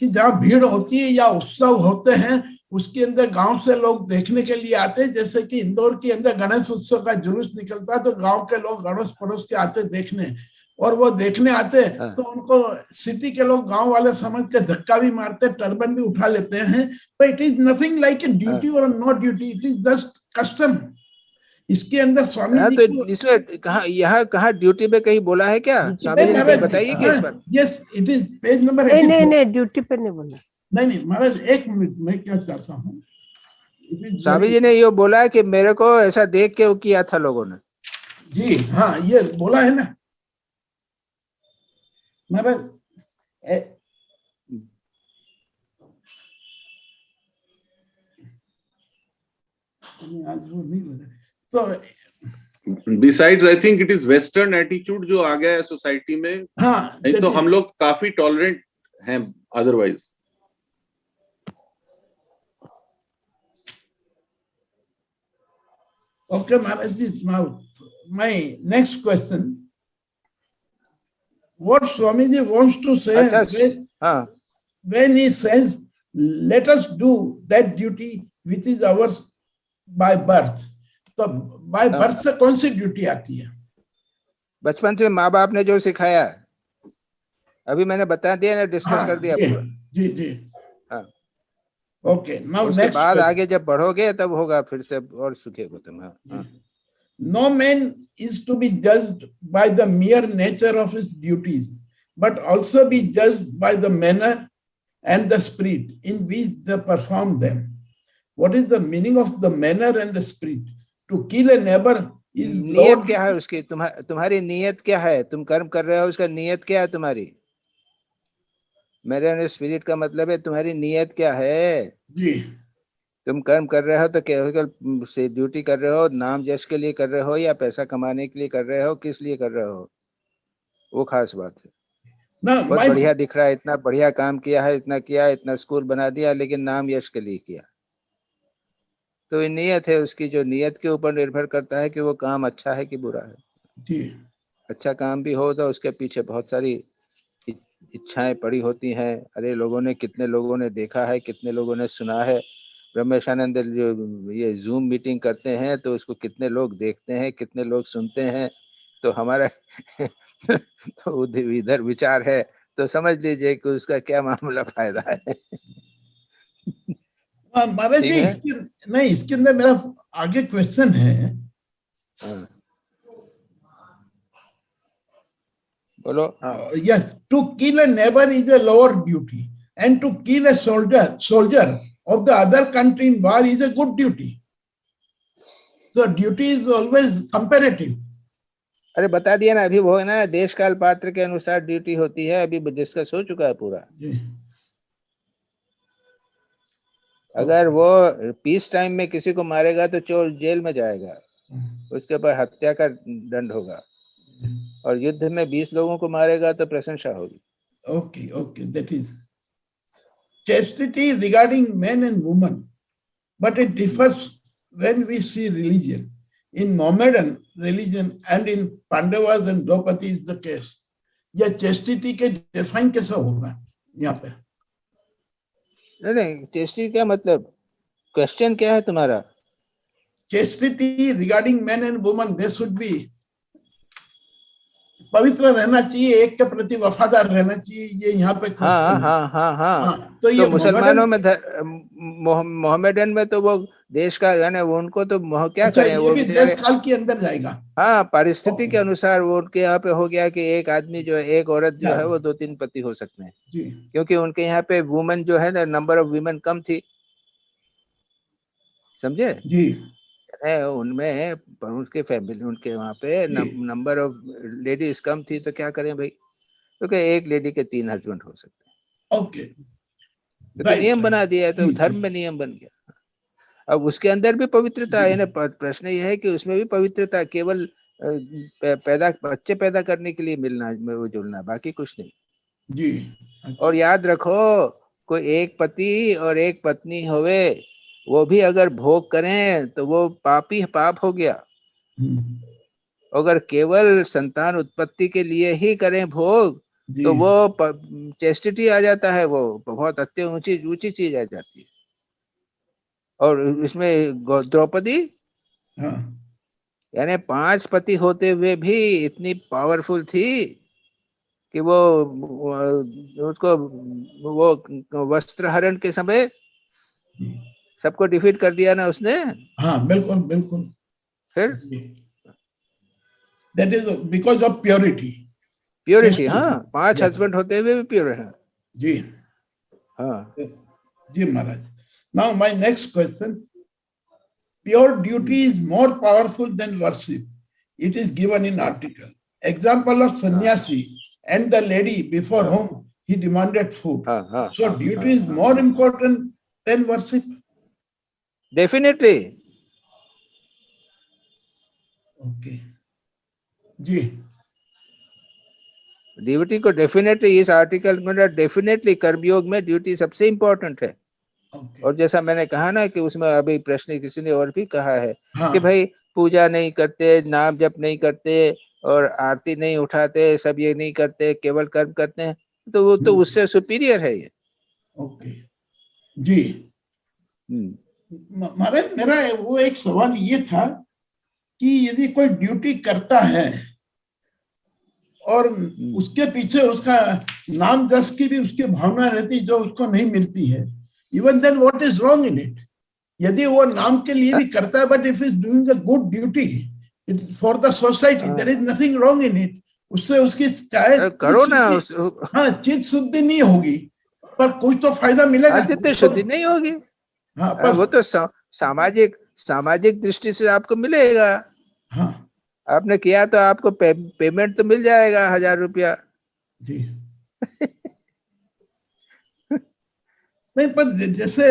कि जहाँ भीड़ होती है या उत्सव होते हैं, उसके अंदर गांव से लोग देखने के लिए आते हैं। जैसे कि इंदौर के अंदर गणेश उत्सव का जुलूस निकलता है, तो गांव के लोग अड़ोस पड़ोस के आते देखने, और वो देखने आते तो उनको सिटी के लोग, गांव वाले समझ के धक्का भी मारते, टर्बन भी उठा लेते हैं। But it is nothing like a duty और not duty, it is just custom. इसके अंदर स्वामी जी तो इसमें कहाँ, यहाँ कहाँ ड्यूटी में कहीं बोला है क्या? स्वामी जी ने बताइए कि इस बार। Yes, it is page number 84। नहीं ड्यूटी पे नहीं बोला। नहीं महाराज, एक मिनट, मैं क्या चाहता हूँ, स्वामी जी ने ये बोला कि मेरे को ऐसा देख के वो किया था लोगों ने। जी हाँ, ये बोला है ना महाराज। आज वो नहीं बोला तो Besides, I think it is Western attitude जो आ गया है सोसाइटी में। हाँ, नहीं तो हम लोग काफी टॉलरेंट हैं otherwise. Okay, Maharaj, now my next question. What Swamiji wants to say when he says, let us do that duty which is ours by birth. तो बाय बर्थ से कौन सी ड्यूटी आती है? बचपन से माँ बाप ने जो सिखाया, अभी मैंने बता दिया ना, डिस्कस कर दिया पूरा। जी जी। हाँ, ओके, नाउ उसके बाद आगे जब बढ़ोगे तब होगा फिर से और सुखेगा तुम। हाँ, no man is to be judged by the mere nature of his duties, but also be judged by the manner and the spirit in which they perform them. What is the meaning of the manner and the spirit? To kill a neighbor is नियत क्या है उसकी? तुम्हारी नियत क्या है? तुम कर्म कर रहे हो, उसका नियत क्या है तुम्हारी? मेरे स्पिरिट का मतलब है तुम्हारी नियत क्या है? जी, तुम कर्म कर रहे हो तो केवल से ड्यूटी कर रहे हो, नाम यश के लिए कर रहे हो, या पैसा कमाने के लिए कर रहे हो, किस लिए कर रहे हो? वो खास बात है। बहुत बढ़िया दिख रहा है, इतना बढ़िया काम किया है, इतना किया, इतना स्कूल बना दिया, लेकिन नाम यश के लिए किया। तो ये नियत है उसकी, जो नियत के ऊपर निर्भर करता है कि वो काम अच्छा है कि बुरा है। जी, अच्छा काम भी हो तो उसके पीछे बहुत सारी इच्छाएं पड़ी होती हैं। अरे लोगों ने, कितने लोगों ने देखा है, कितने लोगों ने सुना है। ब्रह्मेशानंद जो ये जूम मीटिंग करते हैं तो उसको कितने लोग देखते हैं, कितने लोग सुनते हैं। तो हमारा तो इधर विचार है तो समझ लीजिए कि उसका क्या मामला फायदा है। महाराज जी, नहीं, इसके अंदर मेरा आगे क्वेश्चन है। बोलो। Yes, to kill a neighbor is a lower duty, and to kill a soldier of the other country in war is a good duty. So duty is always comparative. अरे बता दिया ना अभी, वो है ना, देश काल पात्र के अनुसार ड्यूटी होती है, अभी डिस्कस हो चुका है पूरा। अगर वो पीस टाइम में किसी को मारेगा तो चोर जेल में जाएगा, उसके ऊपर हत्या का दंड होगा, और युद्ध में 20 लोगों को मारेगा तो प्रशंसा होगी। Okay, okay, that is chastity regarding men and women, but it differs when we see religion. In Mohammedan religion and in Pandavas and Draupadi is the case. यह chastity के define कैसा होगा यहाँ पे? नहीं, chastity क्या मतलब? क्वेश्चन क्या है तुम्हारा? Chastity regarding men and women, they should be पवित्र रहना चाहिए, एक के प्रति वफादार रहना चाहिए, ये यहाँ पे हाँ हाँ हाँ हाँ। तो ये मुसलमानों में मोहम्मदन में तो वो देश का, यानी वो उनको तो क्या करें, वो भी देश काल के अंदर जाएगा। हाँ, परिस्थिति के अनुसार वो उनके यहाँ पे हो गया कि एक आदमी जो है, एक औरत जो है वो 2-3 पति हो सकते हैं, क्योंकि उनके यहाँ पे वुमेन जो है ना, नंबर ऑफ वुमेन कम थी, समझे जी। उनमें, पर उनके फैमिली, उनके वहाँ पे नंबर ऑफ लेडीज कम थी, तो क्या करें भाई, क्योंकि एक लेडी के 3 हस्बैंड हो सकते हैं। ओके, तो नियम बना दिया, तो धर्म में नियम बन गया। अब उसके अंदर भी पवित्रता है ना, प्रश्न यह है कि उसमें भी पवित्रता केवल बच्चे पैदा करने के लिए मिलना, वो जुड़ना, बाकी कुछ नहीं जी। और याद रखो, कोई एक पति और एक पत्नी होवे, वो भी अगर भोग करें तो वो पाप हो गया। अगर केवल संतान उत्पत्ति के लिए ही करें भोग, तो वो चेस्टिटी आ जाता है, वो बहुत अत्यंत ऊंची चीज आ जाती है। और इसमें द्रौपदी यानी 5 पति होते हुए भी इतनी पावरफुल थी कि वो उसको वो वस्त्र हरण के समय सबको डिफीट कर दिया ना उसने। हाँ, बिल्कुल बिल्कुल। फिर that is because of purity. हाँ, 5 हस्बैंड होते हुए भी प्योर है। जी हाँ जी Maharaj. Now my next question, pure duty is more powerful than worship, it is given in article. Example of sannyasi and the lady before whom he demanded food. So duty is more important than worship. Definitely. Okay. Ji. Duty को definitely इस article में definitely कर्मयोग में duty सबसे important है। और जैसा मैंने कहा ना कि उसमें अभी प्रश्न किसी ने और भी कहा है कि भाई पूजा नहीं करते, नाम जप नहीं करते और आरती नहीं उठाते, सब ये नहीं करते, केवल कर्म करते हैं, तो वो तो उससे सुपीरियर है ये। ओके जी। महाराज, मेरा वो एक सवाल ये था कि यदि कोई ड्यूटी करता है और उसके पीछे उसका नाम जस की भी उसकी भावना रहती जो उसको नहीं मिलती है, even then what is wrong in it? यदि वो नाम के लिए भी करता है, but if is doing a good duty It for the society. There is nothing wrong in it. उससे उसकी चाहे करो ना हाँ चित्त शुद्धि नहीं होगी पर कुछ तो फायदा मिलेगा। चित्त शुद्धि नहीं होगी। हाँ पर वो तो सामाजिक दृष्टि से आपको मिलेगा। हाँ आपने किया तो आपको पेमेंट तो मिल जाएगा 1000 रुपया। जी नहीं पर जैसे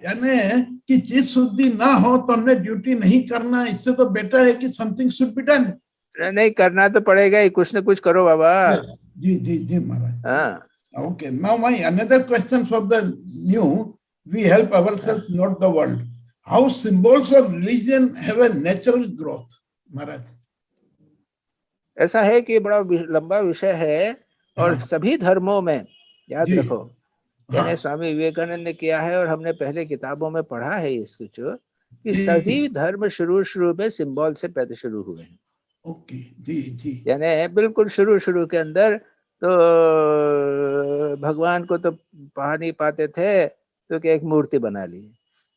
यानी कि चित्त शुद्धि ना हो तो हमने ड्यूटी नहीं करना, इससे तो बेटर है कि समथिंग शुड बी डन। नहीं करना तो पड़ेगा ही, कुछ न कुछ करो बाबा। जी जी जी महाराज। हाँ Okay, now my another question for the new, we help ourselves, not the world. How symbols of religion have a natural growth, महाराज? ऐसा है कि बड़ा लंबा विषय है और हाँ। सभी धर्मों में याद जी। रखो, यानी हाँ स्वामी विवेकानंद ने किया है और हमने पहले किताबों में पढ़ा है इसको कि जी। सभी धर्म शुरू में सिंबल से पैदा शुरू हुए हैं। ओके जी जी यानी बिल्कुल शुरू के अंदर तो भगवान को तो पा नहीं पाते थे तो क्या एक मूर्ति बना ली।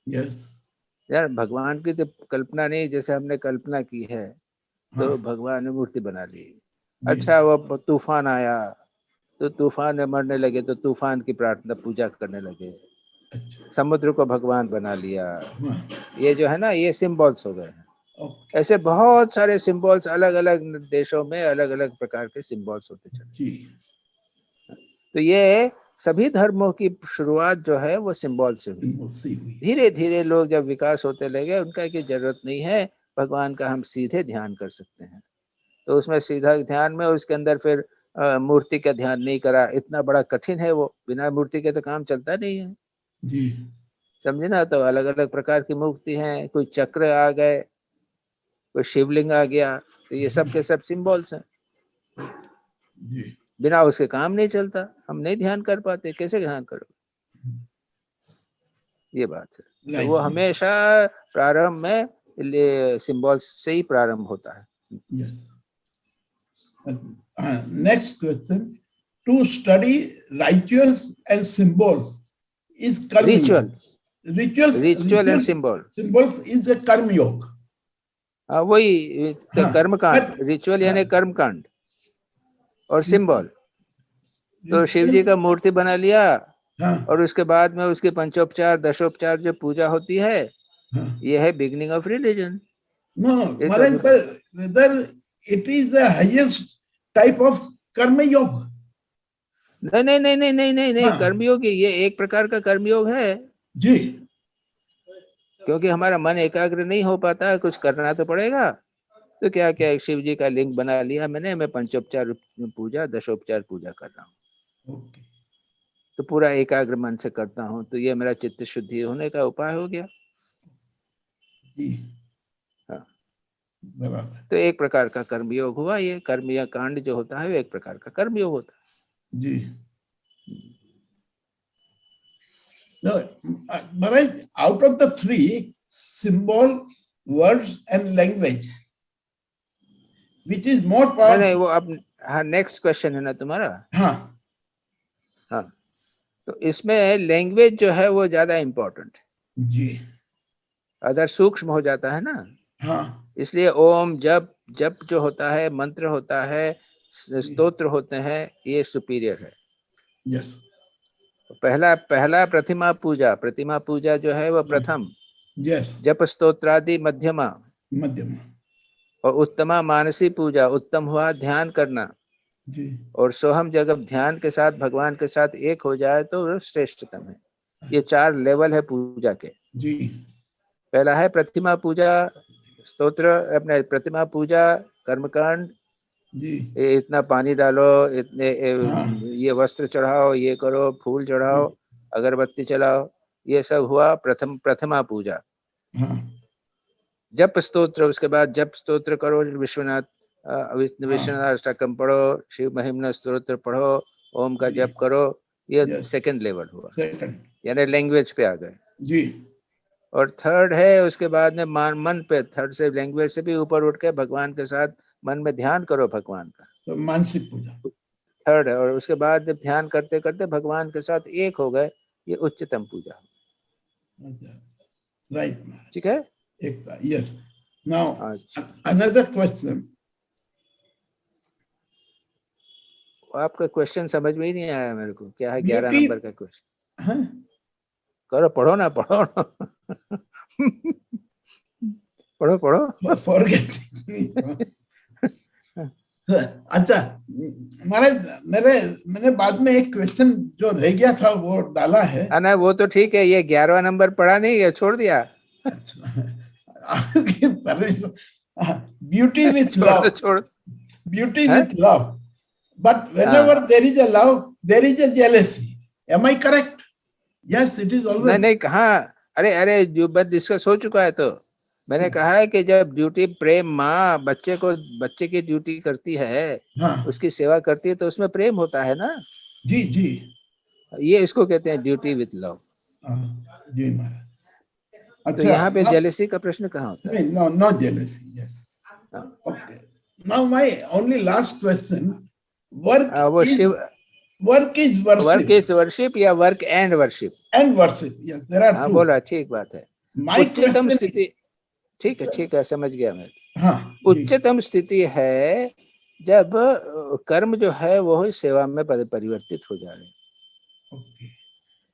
यस यार भगवान की तो कल्पना नहीं, जैसे हमने कल्पना की है तो भगवान ने मूर्ति बना ली। अच्छा वो तूफान आया तो तूफान में मरने लगे तो तूफान की प्रार्थना पूजा करने लगे। समुद्र को भगवान बना लिया। ये जो है ना ये सिंबल्स हो गए हैं। ऐसे बहुत सारे सिंबल्स अलग अलग देशों में अलग अलग प्रकार के सिंबल्स होते चले। तो ये सभी धर्मों की शुरुआत जो है वो सिंबल से हुई। धीरे धीरे लोग जब विकास होते लगे उनका की जरूरत नहीं है भगवान का, हम सीधे ध्यान कर सकते हैं। तो उसमें सीधा ध्यान में उसके अंदर फिर मूर्ति का ध्यान नहीं करा, इतना बड़ा कठिन है वो, बिना मूर्ति के तो काम चलता नहीं है जी समझे ना। तो अलग अलग प्रकार की मूर्ति हैं, कोई चक्र आ गए, कोई शिवलिंग आ गया, तो ये सब के सब सिंबल्स हैं। जी बिना उसके काम नहीं चलता, हम नहीं ध्यान कर पाते, कैसे ध्यान करो, ये बात है। तो वो हमेशा प्रारंभ में सिंबल्स से ही प्रारंभ होता है। Next question, to study rituals and symbols is karma yoga. Ritual and symbols is a karma yoga. हाँ वही कर्मकांड, रिचुअल यानी कर्मकांड और सिंबल। तो शिव जी का मूर्ति बना लिया और उसके बाद में उसके पंचोपचार दशोपचार जो पूजा होती है ये है beginning of religion. No Maharaj, whether it is the highest type of कर्म योग? नहीं कर्मयोग ये एक प्रकार का कर्मयोग है जी, क्योंकि हमारा मन एकाग्र नहीं हो पाता, कुछ करना तो पड़ेगा। तो क्या क्या शिव जी का लिंग बना लिया मैंने, मैं पंचोपचार पूजा दशोपचार पूजा कर रहा हूँ। तो पूरा एकाग्र मन से करता हूँ, तो ये मेरा चित्त शुद्धि होने का उपाय हो गया। हाँ तो एक प्रकार का कर्मयोग हुआ। ये कर्म कांड जो होता है वो एक प्रकार का कर्मयोग होता है जी। महाराज, out of the three, symbol, words and language, which is more powerful? नहीं वो अब हाँ नेक्स्ट क्वेश्चन है ना तुम्हारा। हाँ तो इसमें लैंग्वेज जो है वो ज्यादा इम्पोर्टेंट जी, अदर सूक्ष्म हो जाता है ना। हाँ इसलिए ओम जप जो होता है, मंत्र होता है, स्तोत्र होते हैं, ये सुपीरियर है। यस पहला प्रतिमा पूजा जो है वो प्रथम, यस जप स्तोत्रादि मध्यमा, और उत्तमा मानसी पूजा, उत्तम हुआ ध्यान करना जी, और सोहम जब ध्यान के साथ भगवान के साथ एक हो जाए तो श्रेष्ठतम है। ये 4 लेवल है पूजा के जी। पहला है प्रतिमा पूजा, स्तोत्र, अपने प्रतिमा पूजा, कर्मकांड जी, इतना पानी डालो, इतने ये वस्त्र चढ़ाओ, ये करो, फूल चढ़ाओ, अगरबत्ती चलाओ, ये सब हुआ प्रथमा पूजा। जप स्तोत्र, उसके बाद जप स्तोत्र करो, विश्वनाथ अष्टकम पढ़ो, शिव महिमन स्तोत्र पढ़ो, ओम का जप करो, ये सेकंड लेवल हुआ, यानी लैंग्वेज पे आ गए जी। और थर्ड है उसके बाद में मन पे, थर्ड से लैंग्वेज से भी ऊपर उठ के भगवान के साथ मन में ध्यान करो भगवान का, तो मानसिक पूजा थर्ड है। और उसके बाद जब ध्यान करते करते भगवान के साथ एक हो गए, ये उच्चतम पूजा। राइट, ठीक है। एक यस। Now, अच्छा, another question. आपका क्वेश्चन समझ में ही नहीं आया मेरे को, क्या है 11 Beauty- नंबर का क्वेश्चन? Huh? करो, पढ़ो ना, पढ़ो ना। पढ़ो पढ़ो। Forget. अच्छा महाराज, मैंने बाद में एक क्वेश्चन जो रह गया था वो डाला है। ना वो तो ठीक है, ये 11वां नंबर पढ़ा नहीं है, छोड़ दिया। ब्यूटी विथ छोड़ दो, लव, छोड़। Beauty Huh? With love, but whenever there is a love, there is a jealousy. Am I correct? Yes, it is नहीं always. नहीं, कहा, अरे अरे, जो बात डिस्कस हो चुका है, तो मैंने कहा है कि जब ड्यूटी प्रेम, माँ बच्चे की ड्यूटी करती है, हाँ उसकी सेवा करती है, तो उसमें प्रेम होता है ना। जी जी। ये इसको कहते हैं ड्यूटी विथ लव। जी महाराज। तो अच्छा, यहाँ पे जेलेसी का प्रश्न कहाँ होता है? no, not jealousy. Yes. Okay. Now my only last question. Work वो is शिव, worship. वर्क इज वर्शिप या work and worship? And worship. Yes, there are हाँ two. बोला, ठीक बात है। My उच्चतम question. स्थिति, ठीक है, समझ गया मैं। हाँ जी। उच्चतम स्थिति है जब कर्म जो है वो ही सेवा में परिवर्तित हो जा रहे, Okay.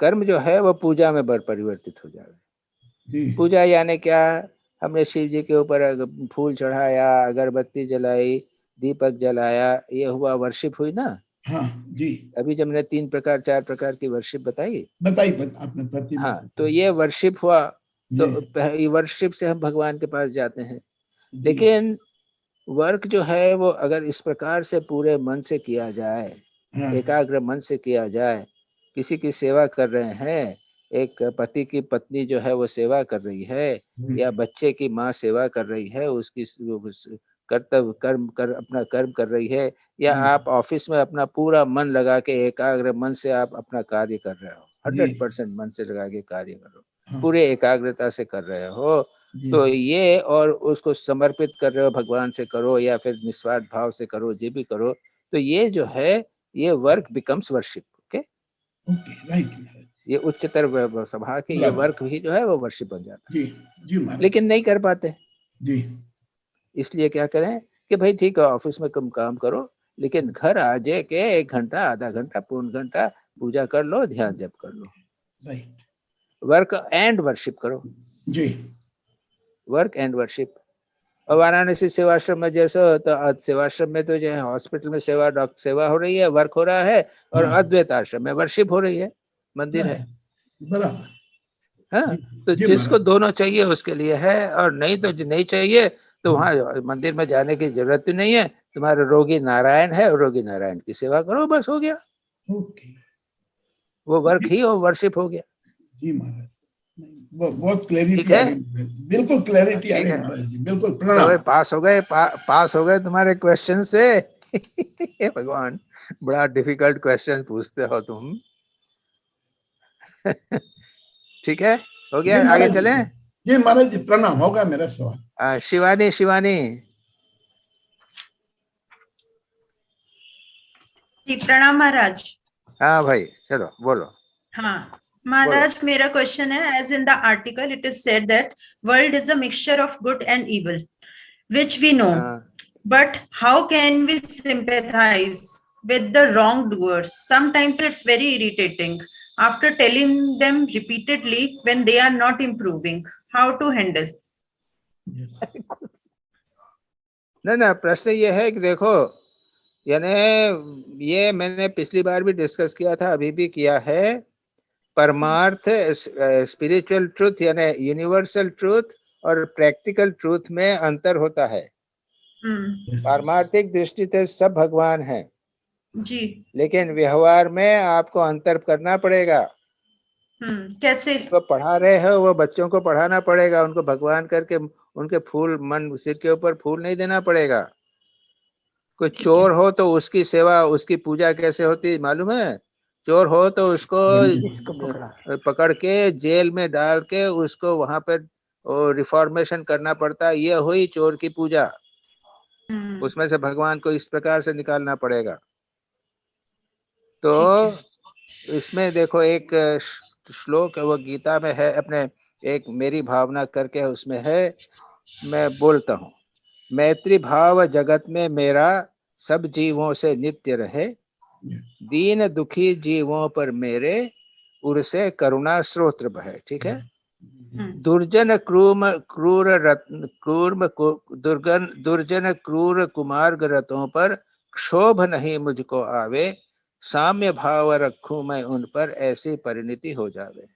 कर्म जो है वो पूजा में परिवर्तित हो जा रहे। जी पूजा यानी क्या? हमने शिव जी के ऊपर फूल चढ़ाया, अगरबत्ती जलाई, दीपक जलाया, ये हुआ वर्शिप हुई ना। हाँ जी। अभी जब मैंने 3 प्रकार 4 प्रकार की वर्शिप बताई, आपने प्रति। हाँ, तो ये वर्शिप हुआ। तो जी, वर्शिप से हम भगवान के पास जाते हैं। जी, लेकिन वर्क जो है वो अगर इस प्रकार से पूरे मन से किया जाए, हाँ, एकाग्र मन से किया जाए, किसी की सेवा कर रहे हैं, एक पति की पत्नी जो है वो सेवा कर रही है, या बच्चे की माँ सेवा कर रही है, उसकी कर्तव्य कर्म कर अपना कर्म कर रही है, या जी, आप ऑफिस में अपना पूरा मन लगा के एकाग्र मन से आप अपना कार्य कर रहे हो, जी, 100% मन से लगा के कार्य कर रहे हो, हाँ, पूरे एकाग्रता से कर रहे हो, जी, तो ये, और उसको समर्पित कर रहे हो, भगवान से करो या फिर निस्वार्थ भाव से करो, जो भी करो, तो ये जो है ये work becomes worship. Okay, okay, right. ये उच्चतर सभा के ये वर्क भी जो है वो वर्शिप बन जाता है। जी जी महाराज। लेकिन नहीं कर पाते, जी इसलिए क्या करें कि भाई ठीक है, ऑफिस में कम काम करो, लेकिन घर आ जाए के 1 घंटा, आधा घंटा, पौन घंटा पूजा कर लो, ध्यान जप कर लो, राइट। वर्क एंड वर्शिप करो, जी वर्क एंड वर्शिप। और वाराणसी सेवाश्रम में जैसे, तो सेवाश्रम में तो जो है हॉस्पिटल में सेवा, डॉक्टर सेवा हो रही है, वर्क हो रहा है, और हाँ। अद्वैत आश्रम में वर्शिप हो रही है, मंदिर है। बराबर। हाँ, तो जी जिसको महाराज। दोनों चाहिए उसके लिए है, और नहीं तो नहीं चाहिए तो वहां मंदिर में जाने की जरूरत ही नहीं है। तुम्हारे रोगी नारायण है, रोगी नारायण की सेवा करो, बस हो गया, ओके। वो वर्क ही हो, वर्शिप हो गया। जी महाराज, बहुत क्लैरिटी ठीक आ है, गई, बिल्कुल क्लैरिटी आ ठीक गई है। महाराज जी, बिल्कुल। तो भाई प्रणाम। पास हो गए, पास हो गए तुम्हारे क्वेश्चन से। हे भगवान, बड़ा डिफिकल्ट क्वेश्चन पूछते हो तुम। ठीक है, हो जी गया, आगे महाराज जी। चलें। जी महाराज जी, प्रणाम, होगा मेरा सवाल। शिवानी, शिवानी। जी प्रणाम महाराज। हाँ भाई, चलो बोलो। हाँ महाराज, मेरा क्वेश्चन है, as in the article it is said that world is a mixture of good and evil, which we know, but how can we sympathize with the wrongdoers? Sometimes it's very irritating after telling them repeatedly when they are not improving. How to handle? ना प्रश्न ये है कि देखो, यानी ये मैंने पिछली बार भी डिस्कस किया था, अभी भी किया है। परमार्थ, स्पिरिचुअल ट्रूथ यानी यूनिवर्सल ट्रूथ और प्रैक्टिकल ट्रूथ में अंतर होता है। पारमार्थिक दृष्टि से सब भगवान है जी, लेकिन व्यवहार में आपको अंतर करना पड़ेगा। कैसे? जो पढ़ा रहे हो वो बच्चों को पढ़ाना पड़ेगा, उनको भगवान करके उनके फूल मन सिर के ऊपर फूल नहीं देना पड़ेगा। कोई चोर हो तो उसकी सेवा, उसकी पूजा कैसे होती मालूम है? चोर हो तो उसको पकड़ के जेल में डाल के उसको वहां पर रिफॉर्मेशन करना पड़ता है, ये हुई चोर की पूजा। उसमें से भगवान को इस प्रकार से निकालना पड़ेगा। तो इसमें देखो एक श्लोक है, वो गीता में है, अपने एक मेरी भावना करके उसमें है मैं बोलता हूँ, मैत्री भाव जगत में मेरा सब जीवों से नित्य रहे, दीन दुखी जीवों पर मेरे उरसे करुणा स्रोत्र बहे। ठीक है। दुर्जन क्रूर कुमार्ग रतों पर क्षोभ नहीं मुझको आवे, साम्य भाव रखूं मैं उन पर ऐसी परिणति हो जावे।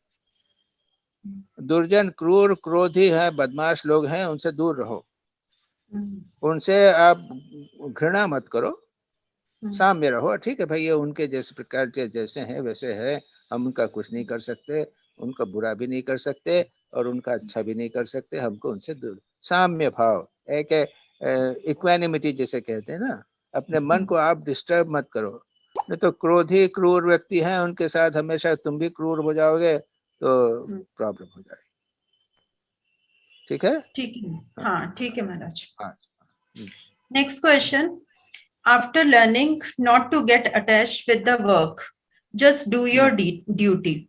दुर्जन क्रूर क्रोधी है, बदमाश लोग हैं, उनसे दूर रहो, उनसे आप घृणा मत करो, साम्य रहो। ठीक है भाई, ये उनके जैसे प्रकार के जैसे हैं वैसे है, हम उनका कुछ नहीं कर सकते, उनका बुरा भी नहीं कर सकते और उनका अच्छा भी नहीं कर सकते, हमको उनसे दूर। साम्य भाव, एक इक्वानिमिटी जिसे कहते हैं ना, अपने मन को आप डिस्टर्ब मत करो, नहीं तो क्रोधी क्रूर व्यक्ति हैं, उनके साथ हमेशा तुम भी क्रूर हो जाओगे तो प्रॉब्लम हो जाएगी। ठीक है। ठीक है, हाँ ठीक है महाराज। हाँ। Next question, after learning not to get attached with the work, just do your duty,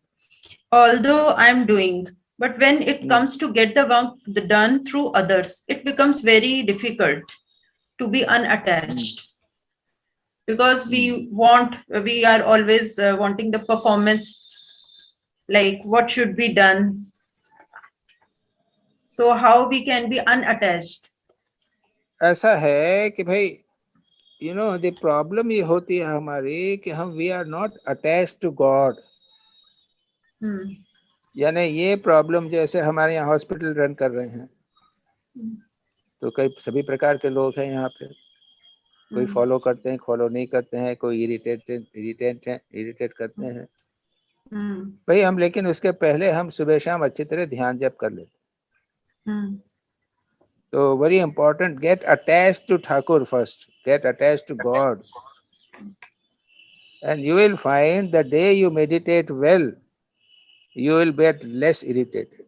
although I'm doing, but when it comes to get the work done through others, it becomes very difficult to be unattached, because we are always wanting the performance, like what should be done. So how we can be unattached? ऐसा है कि भाई you know the problem ये होती है हमारी कि हम we are not attached to God। यानी ये प्रॉब्लम, जैसे हमारे यहाँ हॉस्पिटल रन कर रहे हैं तो कई सभी प्रकार के लोग हैं यहाँ पे, कोई फॉलो करते हैं, फॉलो नहीं करते हैं, कोई इरिटेट करते हैं भाई हम, लेकिन उसके पहले हम सुबह शाम अच्छी तरह ध्यान जप कर लेते हैं। तो very important, get attached to Thakur first, get attached to God, and you will find the day you meditate well, you will get less irritated.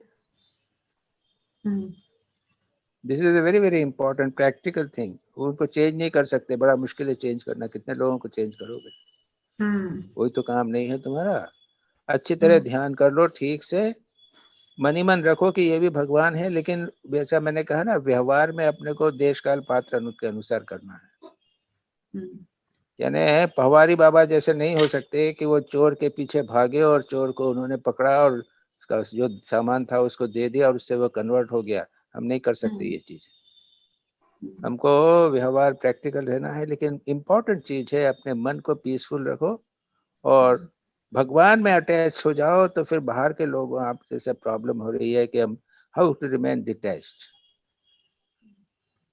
This is a very very important practical thing. उनको change नहीं कर सकते, बड़ा मुश्किल है change करना, कितने लोगों को चेंज करोगे, कोई तो काम नहीं है तुम्हारा। अच्छी तरह ध्यान कर लो, ठीक से मन ही मन रखो कि ये भी भगवान है, लेकिन जैसा मैंने कहा ना, व्यवहार में अपने को देश काल पात्र के अनुसार करना है। यानी पहवारी बाबा जैसे नहीं हो सकते कि वो चोर के पीछे भागे और चोर को उन्होंने पकड़ा और उसका जो सामान था उसको दे दिया और उससे वो कन्वर्ट हो गया। हम नहीं कर सकते ये चीज। हमको व्यवहार प्रैक्टिकल रहना है, लेकिन इम्पोर्टेंट चीज है अपने मन को पीसफुल रखो और भगवान में अटैच हो जाओ। तो फिर बाहर के लोगों आप जैसे प्रॉब्लम हो रही है कि हम हाउ टू रिमेन डिटैच्ड,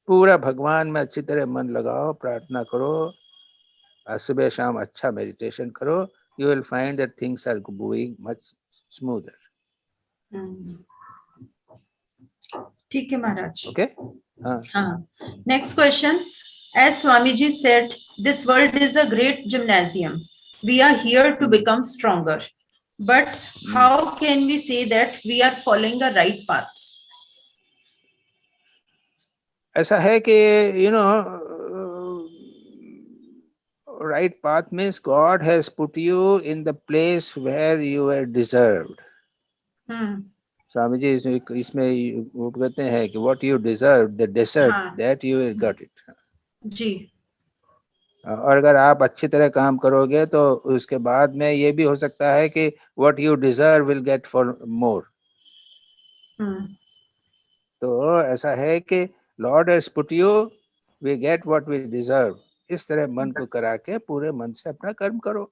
पूरा भगवान में अच्छी तरह मन लगाओ, प्रार्थना करो, सुबह शाम अच्छा मेडिटेशन करो, you will find that things are going much smoother. ठीक है महाराज। ओके। हाँ, next question, as Swami ji said, this world is a great gymnasium, we are here to become stronger, but how can we say that we are following the right path? ऐसा है कि you know right path means God has put you in the place where you were deserved. Swami ji इसमें वो कहते हैं कि what you deserved, the desert that you got it. जी। और अगर आप अच्छी तरह काम करोगे तो उसके बाद में ये भी हो सकता है कि what you deserve will get for more. तो ऐसा है कि Lord has put you, we get what we deserve. इस तरह मन को करा के पूरे मन से अपना कर्म करो।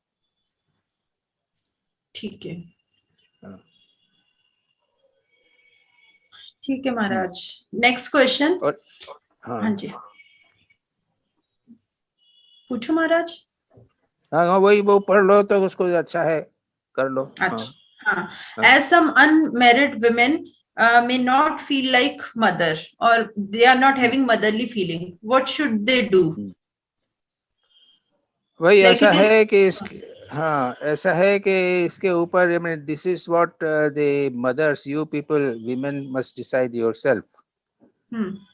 ठीक है, ठीक है महाराज। Next question. हाँ जी, पूछो महाराज। हाँ वही वो पढ़ लो तो उसको अच्छा है, कर लो। अच्छा हाँ, as some unmarried women may not feel like mother or they are not having motherly feeling, what should they do? वही ऐसा है कि हाँ ऐसा है कि इसके ऊपर I mean this is what the mothers, you people, women must decide yourself.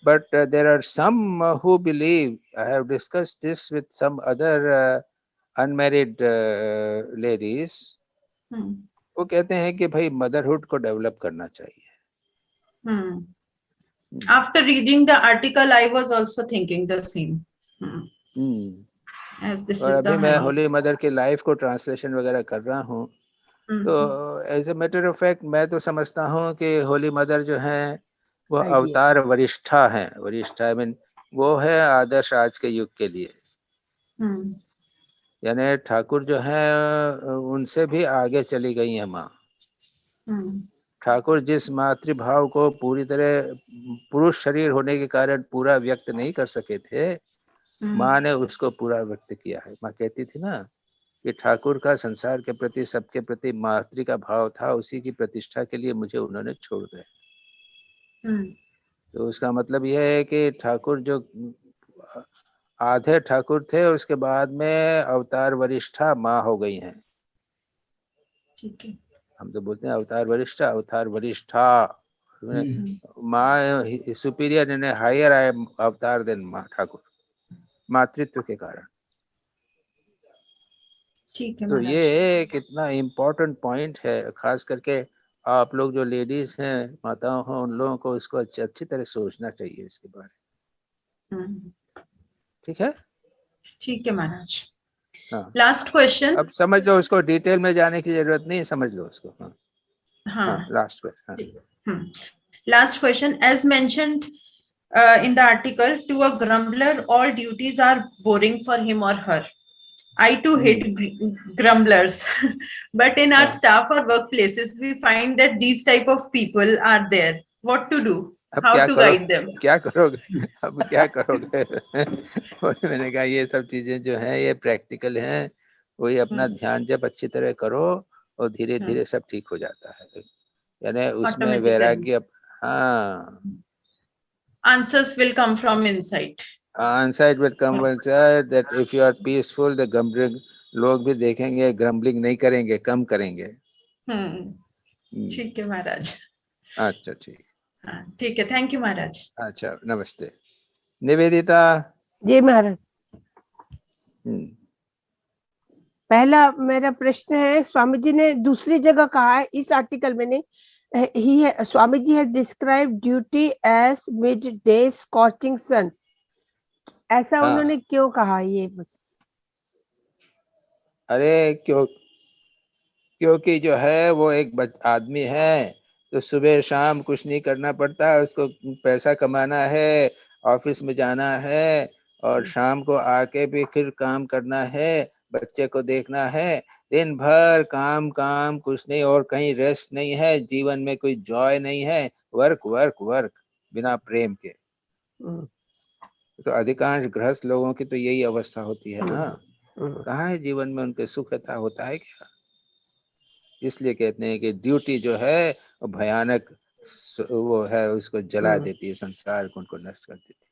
But there are some who believe, I have discussed this with some other unmarried ladies, वो कहते हैं कि भाई मदरहुड को डेवलप करना चाहिए। After reading the article, I was also thinking the same. As this और is अभी the मैं highlight. होली मदर की लाइफ को ट्रांसलेशन वगैरह कर रहा हूँ, तो as a matter of fact मैं तो समझता हूँ कि होली मदर जो है वो अवतार वरिष्ठा है। वरिष्ठा आई मीन वो है आदर्श आज के युग के लिए। यानी ठाकुर जो है उनसे भी आगे चली गई है माँ। ठाकुर जिस मातृभाव को पूरी तरह पुरुष शरीर होने के कारण पूरा व्यक्त नहीं कर सके थे, माँ ने उसको पूरा व्यक्त किया है। माँ कहती थी ना कि ठाकुर का संसार के प्रति सबके प्रति मातृ का भाव था, उसी की प्रतिष्ठा के लिए मुझे उन्होंने छोड़ गए। तो उसका मतलब यह है कि ठाकुर जो आधे ठाकुर थे और उसके बाद में अवतार वरिष्ठा माँ हो गई हैं। ठीक है। हम तो बोलते हैं अवतार वरिष्ठा, अवतार वरिष्ठा। माँ सुपीरियर इन हायर अवतार देन माँ ठाकुर, मातृत्व के कारण। ठीक है तो ये कितना इम्पोर्टेंट पॉइंट है, खास करके आप लोग जो लेडीज हैं, माताओं हैं, उन लोगों को इसको अच्छी तरह सोचना चाहिए इसके बारे में। ठीक है, ठीक है महाराज। हाँ। Last question. अब समझ लो, उसको डिटेल में जाने की जरूरत नहीं, समझ लो उसको। हाँ हाँ, last question. Last question, as mentioned in the article, to a grumbler, all duties are boring for him or her. I too hate grumblers, but in our staff or workplaces, we find that these type of people are there. What to do? How to guide them? क्या करोगे? अब क्या करोगे? मैंने कहा ये सब चीजें जो हैं ये प्रैक्टिकल हैं, वही अपना ध्यान जब अच्छी तरह करो और धीरे धीरे सब ठीक हो जाता है। यानी उसमें वैराग्य। हाँ, answers will come from inside. Inside will come inside, that if you are peaceful, the grumbling लोग भी देखेंगे, ग्रम्बलिंग नहीं करेंगे, कम करेंगे। ठीक है महाराज। अच्छा ठीक, हाँ ठीक है, थैंक यू महाराज। अच्छा नमस्ते। निवेदिता जी महाराज। पहला मेरा प्रश्न है, स्वामी जी ने दूसरी जगह कहा है, इस आर्टिकल में नहीं, Swami ji has described duty as midday scorching sun. ऐसा उन्होंने क्यों कहा ये? अरे क्योंकि जो है वो एक आदमी है, तो सुबह शाम कुछ नहीं करना पड़ता, उसको पैसा कमाना है, ऑफिस में जाना है, और शाम को आके भी फिर काम करना है, बच्चे को देखना है। दिन भर काम काम, कुछ नहीं, और कहीं रेस्ट नहीं है, जीवन में कोई जॉय नहीं है, वर्क वर्क वर्क बिना प्रेम के। तो अधिकांश गृहस्थ लोगों की तो यही अवस्था होती है ना। कहाँ है जीवन में उनके सुख होता है क्या? इसलिए कहते हैं कि ड्यूटी जो है वो भयानक वो है, उसको जला देती है, संसार को उनको नष्ट कर देती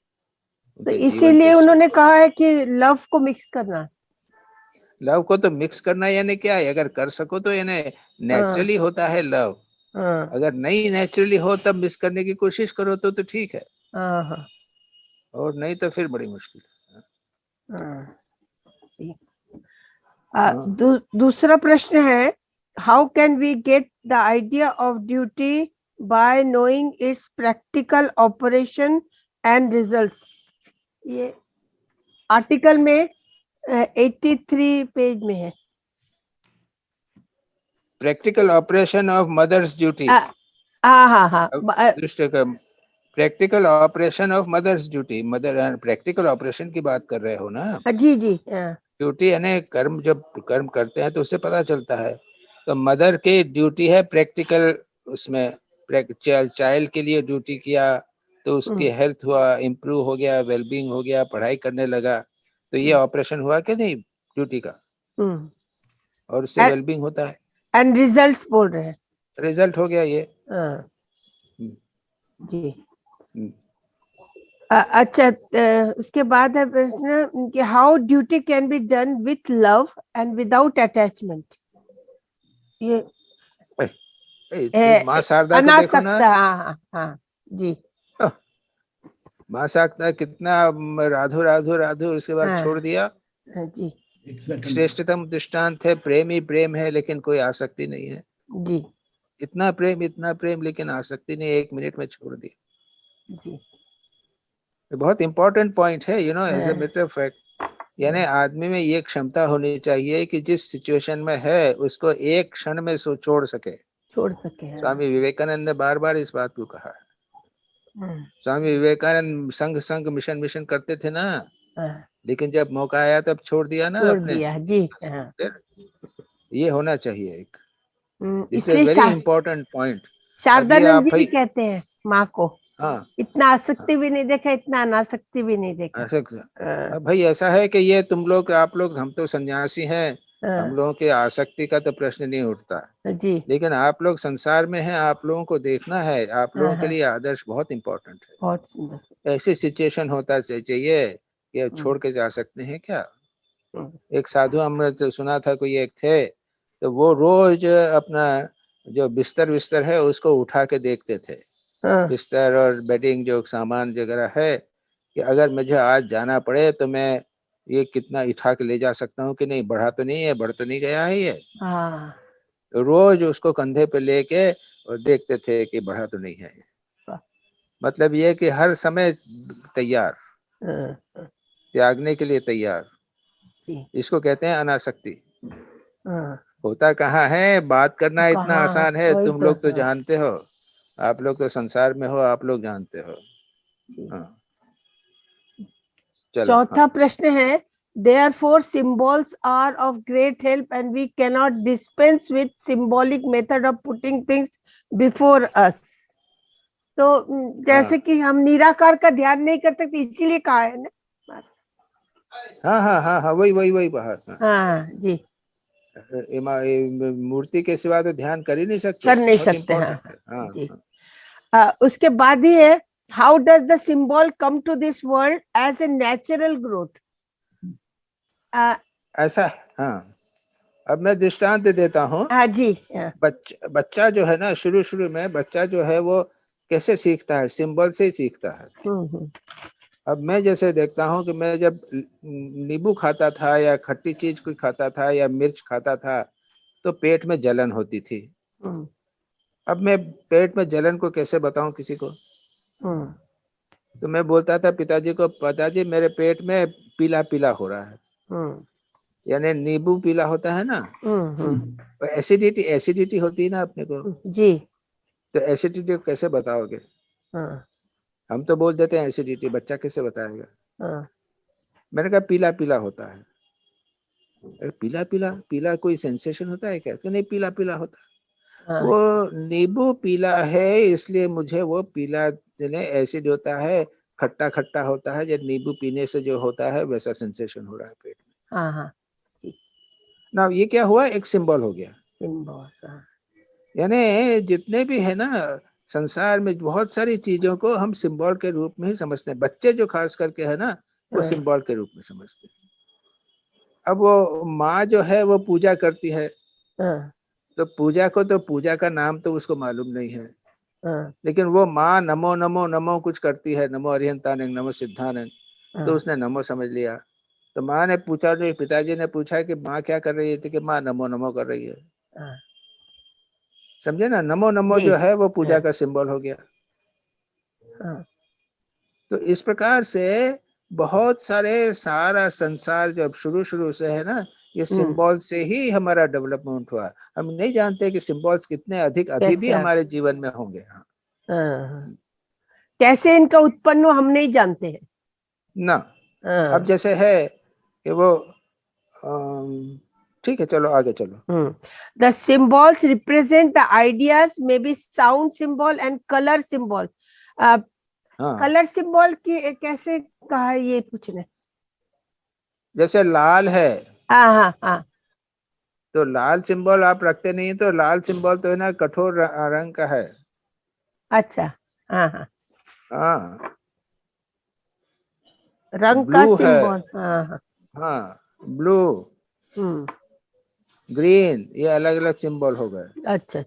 है। तो इसीलिए उन्होंने कहा है कि लव को मिक्स करना। लव को तो मिक्स करना यानी क्या है, अगर कर सको तो यानी नेचुरली होता है लव। अगर नहीं नेचुरली हो तब मिक्स करने की कोशिश करो तो ठीक है, और नहीं तो फिर बड़ी मुश्किल है। दूसरा प्रश्न है, how can we get the idea of duty by knowing its practical operation and results? ये आर्टिकल में 83 पेज में है। Practical operation of mother's duty. हाँ practical operation of mother's duty, mother practical operation की बात कर रहे हो ना? जी ड्यूटी यानी कर्म, जब कर्म करते हैं तो उससे पता चलता है। तो मदर की ड्यूटी है प्रैक्टिकल, उसमें चाइल्ड के लिए ड्यूटी किया तो उसकी हेल्थ हुआ, इम्प्रूव हो गया, वेलबींग हो गया, पढ़ाई करने लगा, तो ये ऑपरेशन हुआ कि नहीं ड्यूटी का, और उससे वेलबींग होता है। एंड रिजल्ट्स बोल रहे हैं, रिजल्ट हो गया ये। जी अच्छा, उसके बाद है प्रश्न कि how duty can be done with love and without attachment. ये माँ शारदा को देखो ना। हाँ जी, माँ शारदा कितना राधु राधु राधु, उसके बाद छोड़ दिया। जी श्रेष्ठतम दृष्टांत है, प्रेम ही प्रेम है, लेकिन कोई आसक्ति नहीं है। जी, इतना प्रेम लेकिन आसक्ति नहीं, 1 मिनट में छोड़ दिया। जी ये बहुत इंपॉर्टेंट पॉइंट है, यू नो, एज ए हाँ। Matter of fact. यानी आदमी में ये क्षमता होनी चाहिए कि जिस सिचुएशन में है उसको एक क्षण में छोड़ सके। छोड़ सके। हाँ। स्वामी विवेकानंद ने बार बार इस बात को कहा है। हाँ, स्वामी विवेकानंद संघ मिशन करते थे ना, हाँ, लेकिन जब मौका आया तब छोड़ दिया ना छोड़ अपने। दिया जी। हाँ। ये होना चाहिए एक, दिस इज इसलिए वेरी इंपॉर्टेंट पॉइंट। अब ये शारदानंद आप जी भी भाई, कहते हैं माँ को, हाँ, इतना आसक्ति भी नहीं देखा, इतना अनासक्ति भी नहीं देखा। हाँ, अब भाई ऐसा है कि ये तुम लोग, आप लोग, हम तो सन्यासी हैं, हम हाँ, लोगों के आसक्ति का तो प्रश्न नहीं उठता, जी। लेकिन आप लोग संसार में हैं, आप लोगों को देखना है, आप लोगों के हाँ, लिए आदर्श बहुत इंपॉर्टेंट है। बहुत सुंदर। ऐसी सिचुएशन होता चाहिए कि अब छोड़ के जा सकते हैं क्या। एक साधु हमने तो सुना था, कोई एक थे, तो वो रोज अपना जो बिस्तर है उसको उठा के देखते थे, हाँ, बिस्तर और बेडिंग जो सामान वगैरह है, कि अगर मुझे आज जाना पड़े तो मैं ये कितना उठा के ले जा सकता हूँ कि नहीं, बढ़ा तो नहीं है, बढ़ तो नहीं गया है ये। हाँ, तो रोज उसको कंधे पे लेके और देखते थे कि बढ़ा तो नहीं है ये। वाह। मतलब ये कि हर समय तैयार, हाँ, त्यागने के लिए तैयार। जी। इसको कहते हैं अनासक्ति। हाँ, होता कहाँ है, बात करना इतना कहाँ आसान है, वही तुम तो। लोग तो हाँ, जानते हो, आप लोग तो संसार में हो, आप लोग जानते हो। जी। हाँ, चलो। चौथा हाँ, प्रश्न है, therefore symbols are of great help and we cannot dispense with symbolic method of putting things before us. तो जैसे कि हम निराकार का ध्यान नहीं कर सकते, इसीलिए कहा है ना। हाँ, हाँ, हाँ, हाँ, वही बात। हाँ जी, मूर्ति के सिवा तो ध्यान कर ही नहीं सकते, कर नहीं बहुत सकते। हाँ, इम्पोर्टेंट है। हाँ, जी। हाँ। उसके बाद ही है, how does the symbol come to this world as a natural growth? ऐसा, हाँ, अब मैं दृष्टांत देता हूँ। हाँ जी। हाँ, बच्चा जो है ना, शुरू में बच्चा जो है वो कैसे सीखता है, सिंबल से ही सीखता है। अब मैं जैसे देखता हूँ कि मैं जब नींबू खाता था या खट्टी चीज कुछ खाता था या मिर्च खाता था तो पेट में जलन होती थी। अब मैं पेट में जलन को कैसे बताऊं किसी को, तो मैं बोलता था पिताजी को, पिताजी मेरे पेट में पीला पीला हो रहा है, यानी नींबू पीला होता है ना, तो एसिडिटी होती है ना अपने को जी। तो एसिडिटी को कैसे बताओगे? हम तो बोल देते हैं एसिडिटी, बच्चा कैसे बताएगा? मैंने कहा पीला पीला होता है। पीला पीला पीला कोई सेंसेशन होता है क्या? तो नहीं, पीला पीला होता है। वो नींबू पीला है इसलिए मुझे वो पीला, एसिड होता है, खट्टा खट्टा होता है, जब नींबू पीने से जो होता है वैसा सेंसेशन हो रहा है पेट में। हाँ, ना ये क्या हुआ, एक सिंबल हो गया। सिंबल, यानी जितने भी है ना संसार में, बहुत सारी चीजों को हम सिंबल के रूप में ही समझते हैं। बच्चे जो खास करके है ना, वो सिंबल के रूप में समझते हैं। अब वो माँ जो है वो पूजा करती है, तो पूजा को, तो पूजा का नाम तो उसको मालूम नहीं है, लेकिन वो माँ नमो नमो नमो कुछ करती है, नमो अरिहंतानंद, नमो सिद्धानंद, तो उसने नमो समझ लिया। तो माँ ने पूछा, जो पिताजी ने पूछा कि माँ क्या कर रही थी, कि माँ नमो नमो कर रही है। समझे ना, नमो नमो जो है वो पूजा का सिंबल हो गया। तो इस प्रकार से बहुत सारे, सारा संसार जब शुरू से है ना, ये सिंबल से ही हमारा डेवलपमेंट हुआ। हम नहीं जानते कि सिंबल्स कितने अधिक अभी भी हमारे जीवन में होंगे। कैसे इनका उत्पन्न हो हम नहीं जानते हैं ना। अब जैसे है कि वो, ठीक है, चलो आगे चलो। The symbols represent the ideas, maybe sound symbol and color symbol. Colour symbol की कैसे कहा ये पूछने? जैसे लाल है, हाँ, तो लाल सिंबल आप रखते नहीं, तो लाल सिंबल तो है ना कठोर रंग का है। अच्छा, हाँ, रंग का सिंबल, हाँ, ब्लू, ग्रीन, ये अलग अलग सिंबल हो गए। अच्छा।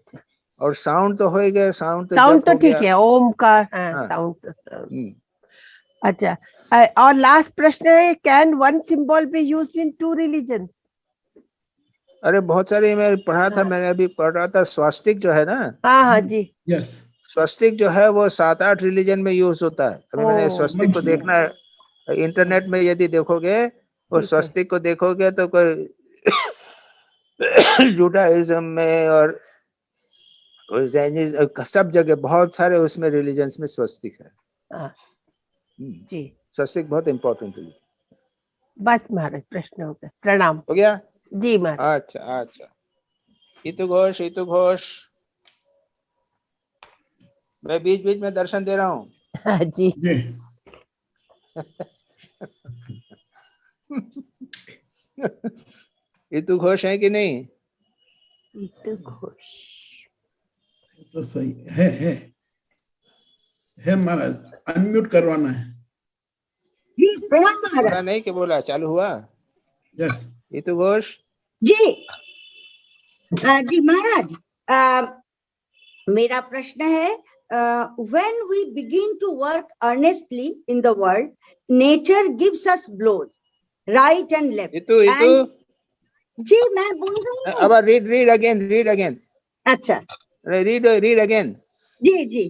और साउंड तो हो ही गए, साउंड तो ठीक है, ओम का साउंड। अच्छा, और लास्ट प्रश्न है, can one symbol be used in two religions? अरे बहुत सारे, मैं पढ़ा था, मैंने अभी पढ़ रहा था, स्वास्तिक जो है ना, हाँ जी, यस, स्वस्तिक जो है वो 7-8 रिलीजन में यूज होता है। अभी मैंने ओ, स्वस्तिक को देखना है, इंटरनेट में यदि देखोगे वो ठीक है। स्वस्तिक को देखोगे तो कोई जुडाइज्म में और जैनिज्म सब जगह बहुत सारे उसमें रिलीजन्स में स्वस्तिक है। हाँ, जी स्वस्तिक बहुत इंपॉर्टेंट है। बस महाराज प्रश्न हो गया, प्रणाम। हो गया? जी महाराज। अच्छा अच्छा, हितु घोष, हितु घोष, मैं बीच बीच में दर्शन दे रहा हूँ। हाँ जी हितु घोष है कि नहीं? हितु घोष तो सही है महाराज, अनम्यूट करवाना है। जी प्रणाम महाराज। बोला नहीं कि बोला? चालू हुआ? यस हितु घोष। जी जी महाराज, मेरा प्रश्न है, when we begin to work earnestly in the world, nature gives us blows, right and left. हितु हितु, जी मैं बोल रही हूँ। अब read again. अच्छा read again. Ji ji.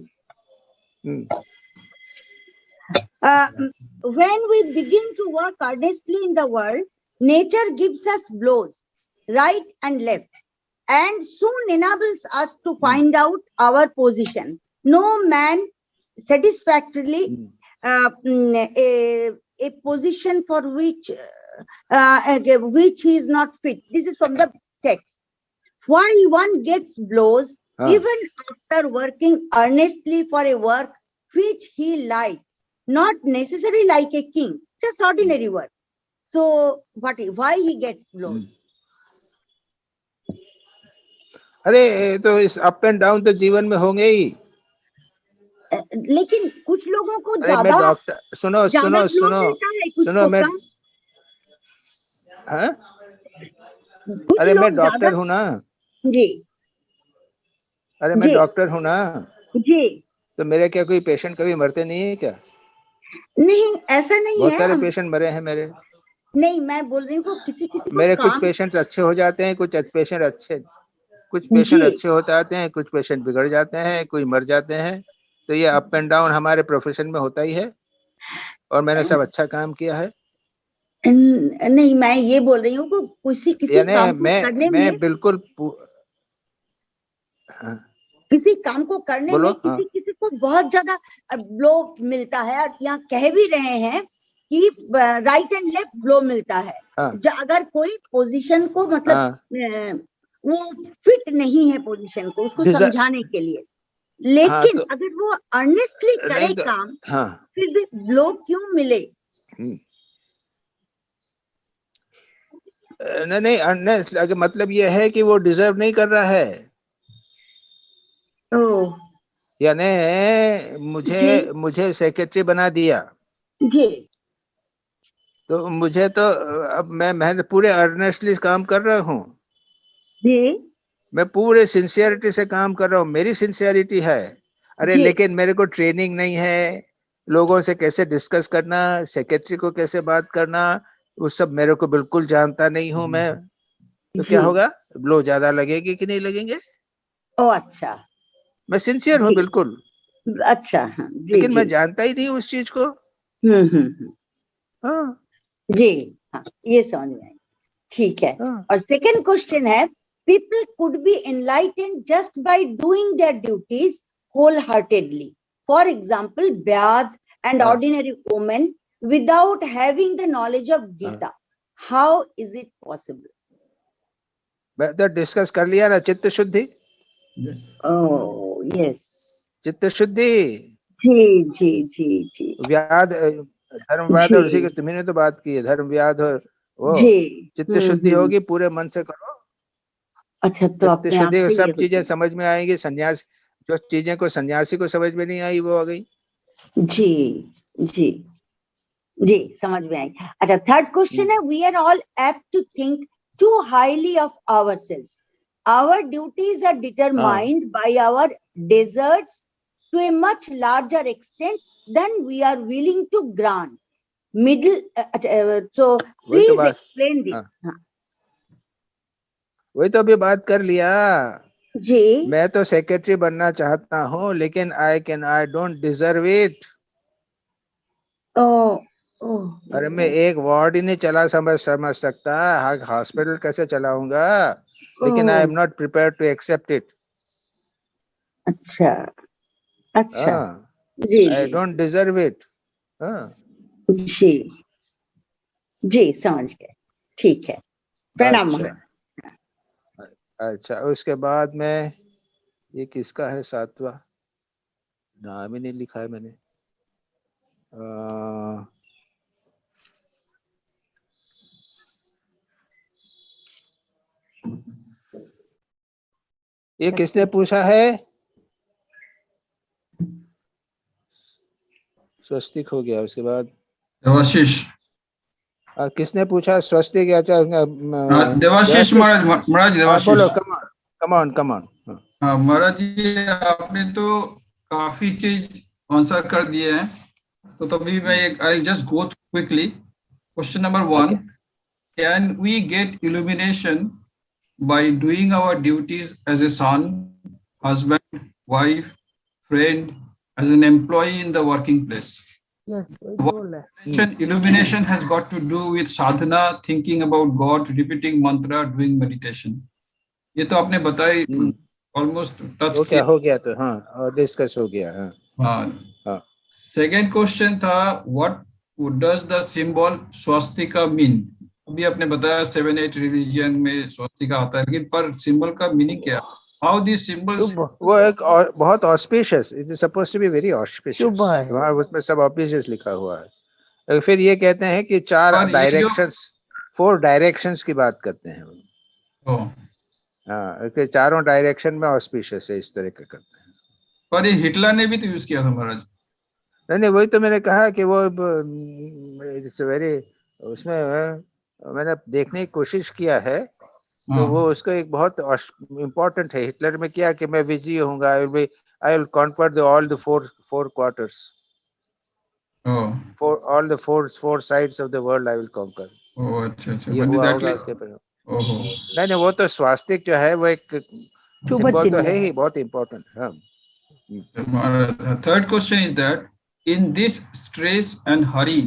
When we begin to work earnestly in the world, nature gives us blows, right and left, and soon enables us to find out our position. No man satisfactorily a position for which he is not fit. This is from the text. Why one gets blows even after working earnestly for a work which he likes, not necessarily like a king, just ordinary work. So why he gets blows? अरे तो इस up and down तो जीवन में होंगे ही। लेकिन कुछ लोगों को अरे मैं डॉक्टर, सुनो मैं, हाँ? अरे मैं डॉक्टर हूँ ना जी। अरे मैं डॉक्टर हूँ ना जी। तो मेरे क्या कोई पेशेंट कभी मरते नहीं है क्या? नहीं ऐसा नहीं है। बहुत सारे पेशेंट मरे हैं मेरे। नहीं मैं बोल रही हूँ किसी मेरे कुछ पेशेंट अच्छे हो जाते हैं, कुछ पेशेंट अच्छे हो जाते हैं, कुछ पेशेंट बिगड़ जाते हैं, कुछ मर जाते हैं। तो ये अप एंड डाउन हमारे प्रोफेशन में होता ही है, और मैंने सब अच्छा काम किया है। नहीं मैं ये बोल रही हूँ किसी काम को करने में बिल्कुल किसी काम को करने में किसी को बहुत ज्यादा ब्लो मिलता है, और यहाँ कह भी रहे हैं कि राइट एंड लेफ्ट ब्लो मिलता है। अगर कोई पोजीशन को मतलब वो फिट नहीं है पोजीशन को, उसको समझाने के लिए, लेकिन अगर वो अर्नेस्टली करे काम, फिर भी ब्लो क्यों मिले? नहीं अर्नेस्ट अगर मतलब ये है कि वो डिजर्व नहीं कर रहा है। यानी मुझे सेक्रेटरी बना दिया जी, तो मुझे तो अब मैं पूरे अर्नेस्टली काम कर रहा हूँ जी, मैं पूरे सिंसियरिटी से काम कर रहा हूँ, मेरी सिंसियरिटी है। अरे लेकिन मेरे को ट्रेनिंग नहीं है, लोगों से कैसे डिस्कस करना, सेक्रेटरी को कैसे बात करना, वो सब मेरे को बिल्कुल जानता नहीं हूँ मैं। तो क्या होगा? ब्लो ज्यादा लगेगी कि नहीं लगेंगे? ओ अच्छा, मैं सिंसियर हूँ बिल्कुल। अच्छा लेकिन मैं जानता ही नहीं उस चीज को। हाँ जी, हाँ ये समझ में आई। ठीक है। और सेकंड क्वेश्चन है, people could be enlightened just by doing their duties wholeheartedly. For example, Vyad and ordinary women without having the knowledge of Gita. How is it possible? मैं तो डिस्कस कर लिया ना, चित्त शुद्धि। Oh yes. चित्त शुद्धि। जी जी जी जी। व्याध, धर्मव्याध और उसी के तुमने तो बात की है, धर्मव्याध और वो चित्त शुद्धि होगी, पूरे मन से करो। अच्छा तो चित्त शुद्धि सब चीजें समझ में आएंगी। सन्यास जो चीजें को सन्यासी को समझ में नहीं आई वो आ गई। जी जी जी समझ में आई। अच्छा थर्ड क्वेश्चन है, we are all apt to think too highly of ourselves. Our duties are determined by our deserts to a much larger extent than we are willing to grant. So please explain this. वही तो अभी बात कर लिया। जी मैं तो secretary बनना चाहता हूँ, लेकिन आई डोंट डिजर्व इट। अरे मैं एक वार्ड ही नहीं समझ सकता, हॉस्पिटल कैसे चलाऊंगा, लेकिन I am not prepare to accept it. अच्छा अच्छा, जी आई जी डोंट डिजर्व इट। हाँ जी जी, समझ गए, ठीक है, प्रणाम अच्छा महाराज। अच्छा, उसके बाद में ये किसका है 7वां, नाम ही नहीं लिखा है मैंने। ये किसने पूछा है? स्वस्तिक हो गया, उसके बाद देवाशीष। किसने पूछा स्वस्तिक? देवाशीष महाराज देवाशीष। बोलो, कम ऑन। हाँ महाराज जी, आपने तो काफी चीज आंसर कर दिए हैं, तो तभी मैं I just go quickly. Question number 1, can we get illumination by doing our duties as a son, husband, wife, friend, as an employee in the working place? Illumination has got to do with sadhana, thinking about God, repeating mantra, doing meditation. ये तो आपने बताई, almost touch किया। हो गया तो हाँ, और डिस्कस हो गया। हाँ। सेकेंड क्वेश्चन था, what does the symbol swastika mean? अभी आपने बताया 7-8 रिलीजियन में स्वस्तिका आता है, लेकिन पर सिंबल का मीनिंग क्या? How this symbols? वो एक बहुत auspicious, it is supposed to be very auspicious, वहाँ उसमें सब ऑस्पिशियस लिखा हुआ है। फिर ये कहते हैं कि 4 डायरेक्शंस, 4 डायरेक्शंस की बात करते हैं। हाँ, चारों डायरेक्शन में ऑस्पिशियस है, इस तरह के करते हैं। पर ये हिटलर ने भी तो यूज किया था महाराज। नहीं, वही तो मैंने कहा कि वो इट्स वेरी, उसमें मैंने देखने की कोशिश किया है, तो वो उसका एक बहुत इम्पोर्टेंट है। हिटलर में क्या कि मैं विजयी होऊंगा, I will conquer all the four quarters, for all the four sides of the world I will conquer. अच्छा, ये हुआ होगा उसके पर। नहीं, वो तो स्वास्तिक जो है वो एक सिंबल तो है ही, बहुत इम्पोर्टेंट है। Third question is that in this stress and hurry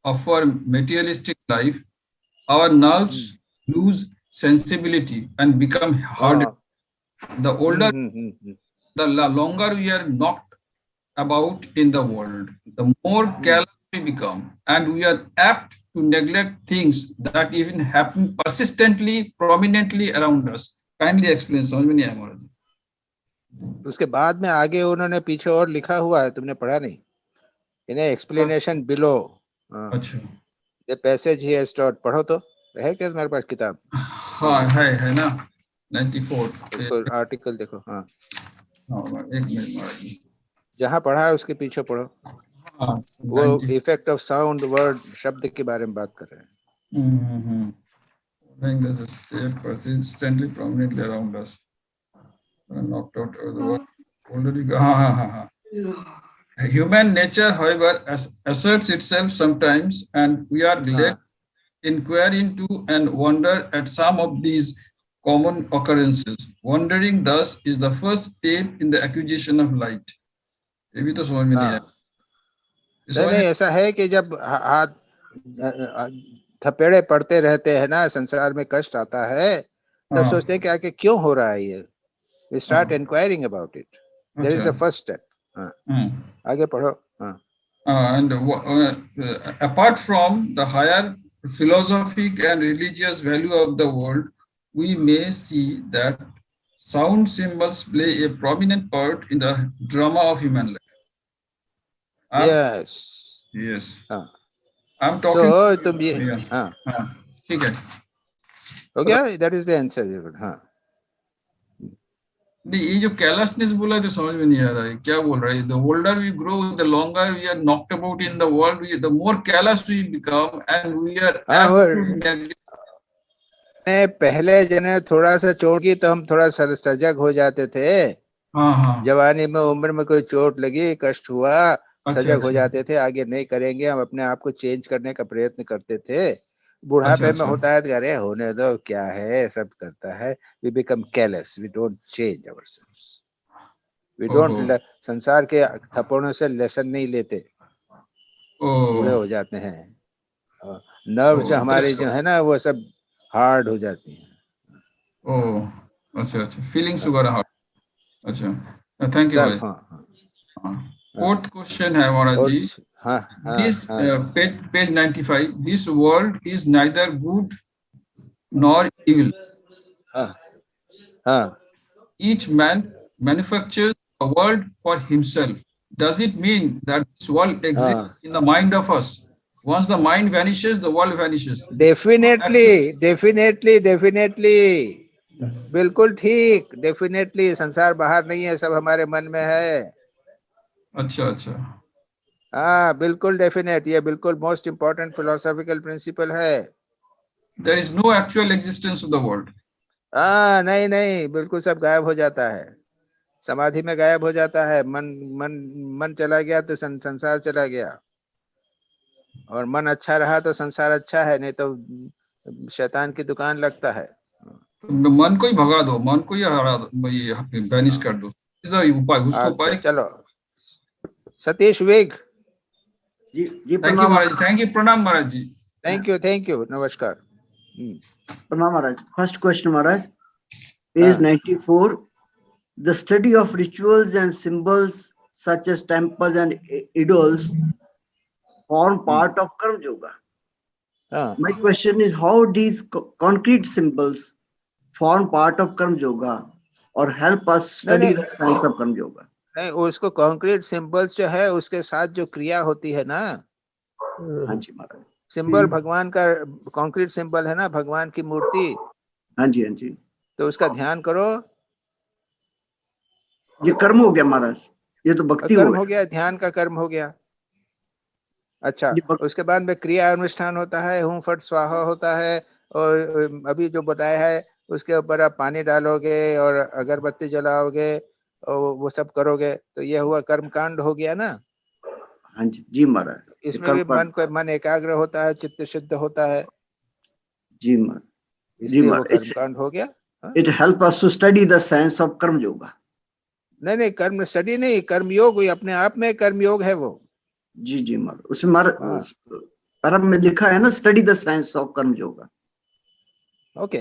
of our materialistic life, our nerves lose sensibility and become harder. The older, the longer we are knocked about in the world, the more careless we become, and we are apt to neglect things that even happen persistently, prominently around us. Kindly explain. समझ में नहीं आया महाराज। उसके बाद में आगे उन्होंने पीछे और लिखा हुआ है, तुमने पढ़ा नहीं? इन्हें एक्सप्लेनेशन बिलो। अच्छा, The passage he has taught, पढ़ो तो, है क्या तुम्हारे पास किताब? हाँ है ना, 94 आर्टिकल देखो। हाँ, एक मिनट महाराज, जहाँ पढ़ा है उसके पीछे पढ़ो। वो इफेक्ट ऑफ साउंड वर्ड, शब्द के बारे में बात कर रहे हैं। There's a state persistently prominently around us, knocked out of the world. Already, Human nature, however, asserts itself sometimes, and we are led inquire into and wonder at some of these common occurrences. Wondering thus is the first step in the acquisition of light. ये भी तो समझ में नहीं आया। नहीं, ऐसा है कि जब हाथ थपेड़े पड़ते रहते हैं ना, संसार में कष्ट आता है, तब सोचते हैं कि आके क्यों हो रहा है ये। We start inquiring about it. That is the first step. आगे पढ़ो। And apart from the higher philosophic and religious value of the world, we may see that sound symbols play a prominent part in the drama of human life. Yes. I'm talking. So तुम ये ठीक है, हो गया? That is the answer. हाँ, नहीं, ये जो carelessness बोला तो समझ में नहीं आ रहा है, क्या बोल रहा है? The older we grow, the longer we are knocked about in the world, the more careless we become, and we are पहले जने थोड़ा सा चोट की तो हम थोड़ा सजग हो जाते थे। जवानी में, उम्र में कोई चोट लगी, कष्ट हुआ, सजग हो जाते थे, आगे नहीं करेंगे, हम अपने आप को चेंज करने का प्रयत्न करते थे। बुढ़ापे अच्छा, में होता है तो अरे होने दो, क्या है, सब करता है. We become careless. We don't change ourselves. We don't संसार के थप्पड़ों से लेसन नहीं लेते, बूढ़े हो जाते हैं. नर्व जो हमारे जो है ना वो सब हार्ड हो जाती हैं. अच्छा, फीलिंग्स वगैरह हार्ड. अच्छा, thank you Maharaj. Fourth question है महाराज जी. This page 95. This world is neither good nor evil. Each man manufactures a world for himself. Does it mean that this world exists in the mind of us? Once the mind vanishes, the world vanishes. Definitely. बिल्कुल ठीक. Definitely संसार बाहर नहीं है, सब हमारे मन में है. अच्छा. हाँ, बिल्कुल डेफिनेट. ये बिल्कुल मोस्ट इम्पोर्टेंट फिलोसॉफिकल प्रिंसिपल है. There is no actual existence of the world. नहीं, बिल्कुल सब गायब हो जाता है. समाधि में गायब हो जाता है. मन चला गया तो संसार चला गया, और मन अच्छा रहा तो संसार अच्छा है, नहीं तो शैतान की दुकान लगता है. मन को ही भगा दो, मन को ही हरा दो, बैनिश कर दो. उपाय उसको उपाय. चलो Satish Veg ji. Thank you Maharaj. Thank you. प्रणाम महाराज जी. Thank you. नमस्कार. प्रणाम Maharaj. First question Maharaj, page 94. The study of rituals and symbols such as temples and idols form part of Karma Yoga. My question is, how these concrete symbols form part of Karma Yoga or help us study the science of Karma Yoga? नहीं, उसको concrete symbols जो है उसके साथ जो क्रिया होती है ना. हाँ जी महाराज. सिंबल भगवान का कॉन्क्रीट सिंबल है ना, भगवान की मूर्ति. हाँ जी. तो उसका ध्यान करो. ये कर्म हो गया महाराज, ये तो भक्ति हो गया, ध्यान का कर्म हो गया. अच्छा, उसके बाद में क्रिया अनुष्ठान होता है, हूं फट स्वाहा होता है, और अभी जो बताया है उसके ऊपर आप पानी डालोगे और अगरबत्ती जलाओगे और वो सब करोगे, तो ये हुआ कर्म कांड हो गया ना. हाँ जी महाराज. इसमें भी मन एकाग्र होता है, चित्त शुद्ध होता है. जी महाराज. इसलिए वो कर्म कांड हो गया. It help us to study the science of कर्म योगा. नहीं, कर्म स्टडी नहीं, कर्म योग अपने आप में कर्म योग है वो. जी महाराज. उसमें महाराज परम में लिखा है ना, स्टडी द साइंस ऑफ कर्म योगा. ओके.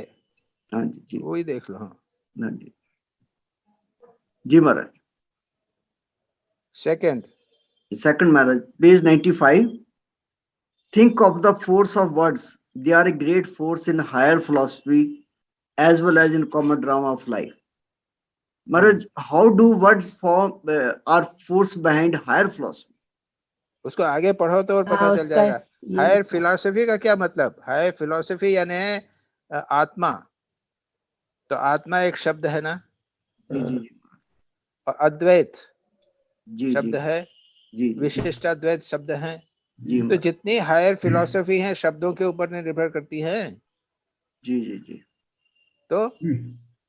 हाँ जी. वही देख लो. हाँ जी Maharaj. Second Maharaj, page 95. Think of the force of words. They are a great force in higher philosophy as well as in common drama of life. Maharaj, how do words form are force behind higher philosophy? उसको आगे पढ़ो तो और पता चल जाएगा. Higher philosophy का क्या मतलब? हायर फिलॉसफी यानी आत्मा. तो आत्मा एक शब्द है ना. जी. और अद्वैत शब्द है. विशिष्टाद्वैत शब्द है. तो जितनी हायर फिलॉसफी है शब्दों के ऊपर निर्भर करती है. जी. तो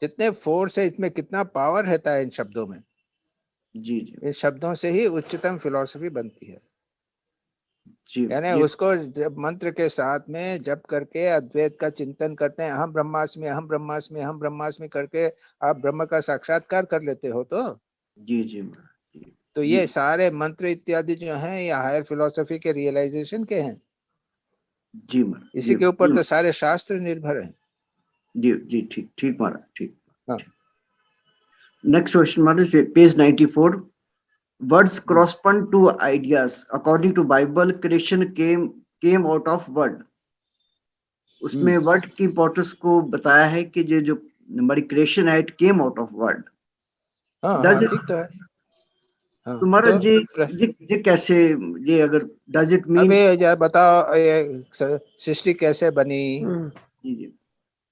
जितने फोर्स है, इसमें कितना पावर रहता है इन शब्दों में. जी. इन शब्दों से ही उच्चतम फिलॉसफी बनती है. यानी उसको जब मंत्र के साथ में जप करके अद्वैत का चिंतन करते हैं, अहम ब्रह्मास्मि अहम ब्रह्मास्मि अहम ब्रह्मास्मि करके आप ब्रह्म का साक्षात्कार कर लेते हो. तो जी. तो ये सारे मंत्र इत्यादि जो हैं ये हायर फिलॉसफी के रियलाइजेशन के हैं. जी. इसी के ऊपर तो सारे शास्त्र निर्भर हैं. जी. ठीक महाराज. ठीक. Next question Maharaj, page 94. Words correspond to ideas. According to Bible, creation came out of word. उसमें वर्ड की इम्पोर्टेंस को बताया है कि जो हमारी क्रिएशन है, it came out of word. ठीक तो है. तो महाराज जी कैसे, ये अगर डज इट मीन, अबे बताओ ये सृष्टि कैसे बनी? जी.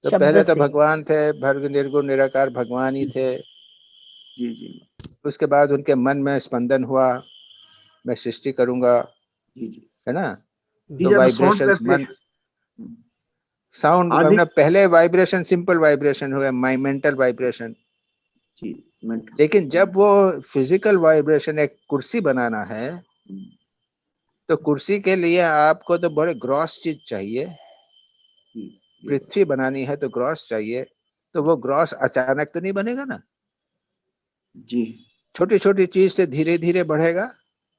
तो पहले तो भगवान थे, भर्ग निर्गुण निराकार भगवान ही थे. जी. उसके बाद उनके मन में स्पंदन हुआ, मैं सृष्टि करूंगा. जी. है ना. तो वाइब्रेशंस, मन, साउंड, मतलब पहले वाइब्रेशन सिंपल वाइब्रेशन हुए, माई मेंटल वाइब्रेशन. लेकिन जब वो फिजिकल वाइब्रेशन, एक कुर्सी बनाना है, तो कुर्सी के लिए आपको तो बड़े ग्रॉस चीज चाहिए. पृथ्वी बनानी है तो ग्रॉस चाहिए, तो वो ग्रॉस अचानक तो नहीं बनेगा ना जी छोटी छोटी चीज से धीरे धीरे बढ़ेगा।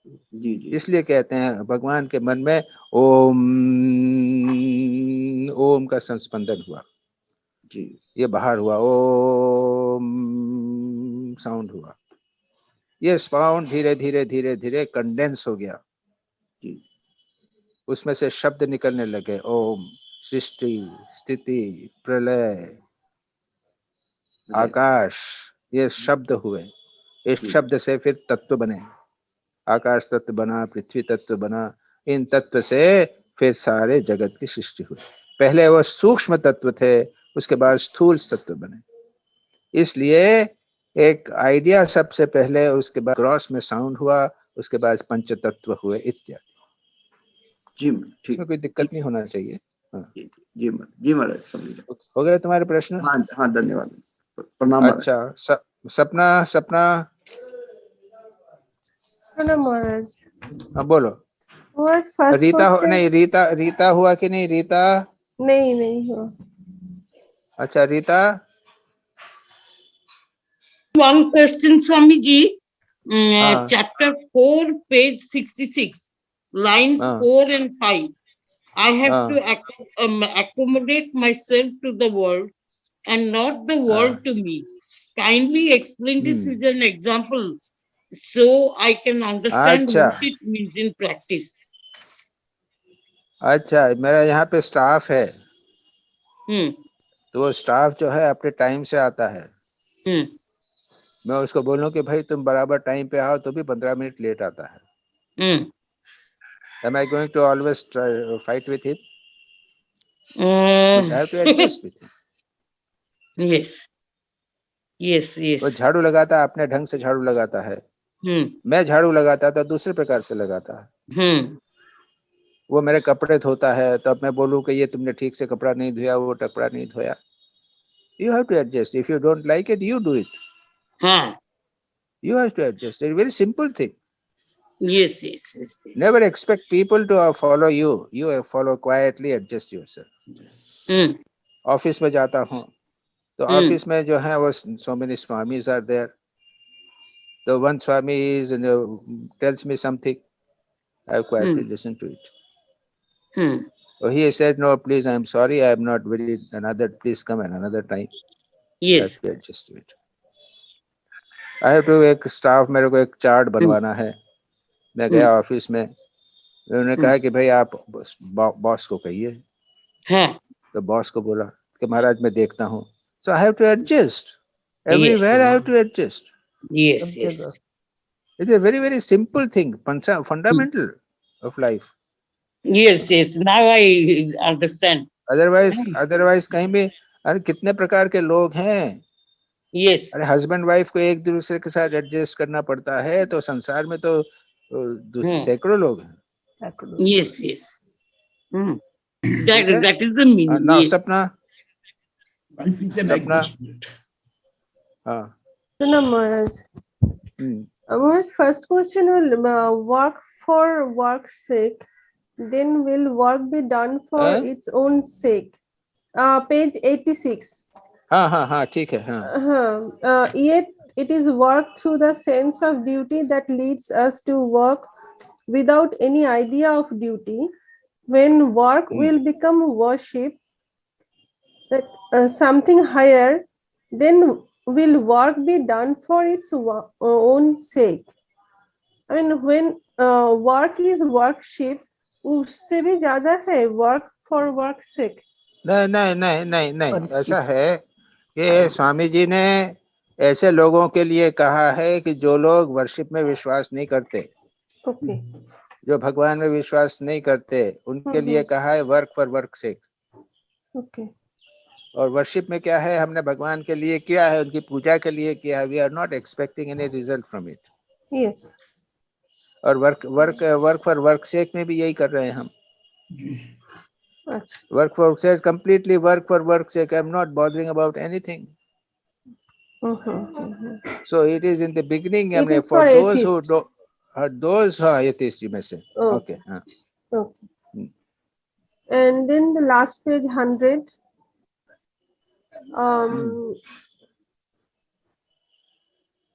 जी जी इसलिए कहते हैं भगवान के मन में ओम ओम का संस्पंदन हुआ, जी ये बाहर हुआ, ओम साउंड हुआ, ये साउंड धीरे धीरे धीरे धीरे कंडेंस हो गया, जी उसमें से शब्द निकलने लगे, ओम, सृष्टि, स्थिति, प्रलय, आकाश, ये शब्द हुए। इस शब्द से फिर तत्व बने, आकाश तत्व बना, पृथ्वी तत्व बना, इन तत्व से फिर सारे जगत की सृष्टि हुई। पहले वो सूक्ष्म तत्व थे, उसके बाद स्थूल तत्व बने। इसलिए एक आइडिया सबसे पहले, उसके बाद ग्रॉस में साउंड हुआ, उसके बाद पंच तत्व हुए इत्यादि। जी ठीक, इसमें कोई दिक्कत नहीं होना चाहिए। हाँ। जी महाराज समझ हो गए तुम्हारे प्रश्न? हाँ हाँ धन्यवाद, प्रणाम। अच्छा, सपना सपना महाराज हाँ बोलो। रीता नहीं, रीता हुआ कि नहीं? रीता नहीं हुआ। अच्छा रीता, one question, Swamiji. हाँ, Chapter 4, page 66, lines हाँ, 4 and 5. I have हाँ, to accommodate myself to the world and not the world to me. Kindly explain this with an example so I can understand अच्छा what it means in practice. अच्छा, मेरा यहाँ पे staff है, तो वो staff जो है अपने टाइम से आता है। मैं उसको बोलूं कि भाई तुम बराबर टाइम पे आओ, तो भी 15 मिनट लेट आता है। Am I going to always fight with him? But I have to adjust with him. Yes. वो झाड़ू लगाता है, अपने ढंग से झाड़ू लगाता है। मैं झाड़ू लगाता तो दूसरे प्रकार से लगाता है। वो मेरे कपड़े धोता है, तो अब मैं बोलूं कि ये तुमने ठीक से कपड़ा नहीं धोया, वो कपड़ा नहीं धोया। You have to adjust. If you don't like it, you do it. You have to adjust. It's a very simple thing. Yes. Never expect people to follow you. You follow quietly, adjust yourself. Office में जाता हूँ, तो office में जो है वो so many swamis are there. The one swami is tells me something, I quietly listen to it. So he said, no, please, I'm sorry, I am not very another, please come at another time. Yes. I have to adjust to it. I have to एक staff, मेरे को एक chart बनवाना है। मैं गया office में, उन्होंने कहा कि भाई आप बॉस को कहिए। तो बॉस को बोला कि महाराज मैं देखता हूँ। So I have to adjust. Everywhere I have to adjust. Yes. It's a very, very simple thing, fundamental of life. Yes. Now I understand. Otherwise कहीं भी, अरे कितने प्रकार के लोग हैं। Yes. अरे हस्बैंड वाइफ को एक दूसरे के साथ एडजस्ट करना पड़ता है, तो संसार में तो सैकड़ों लोग हैं। Yes. That is the meaning. Now Yes. सपना, हाँ। Maharaj. Our first question will work for work's sake, then will work be done for its own sake. Page 86. हाँ ठीक है, हाँ। Yet it is work through the sense of duty that leads us to work without any idea of duty. When work will become worship, that something higher, then will work be done for its own sake. I mean, when work is worship, उससे भी ज्यादा है work for work's sake. नहीं, ऐसा है कि स्वामी जी ने ऐसे लोगों के लिए कहा है कि जो लोग वर्शिप में विश्वास नहीं करते, जो भगवान में विश्वास नहीं करते, उनके लिए कहा है वर्क फॉर वर्क सेक। और वर्शिप में क्या है, हमने भगवान के लिए किया है, उनकी पूजा के लिए किया है। We are not expecting any result from it. Yes. और वर्क फॉर वर्क सेक में भी यही कर रहे हैं हम। Work for says completely work for work sake. I'm not bothering about anything. So it is in the beginning. I mean, for those who do, those atheists, you may say. Okay. And then the last page 100.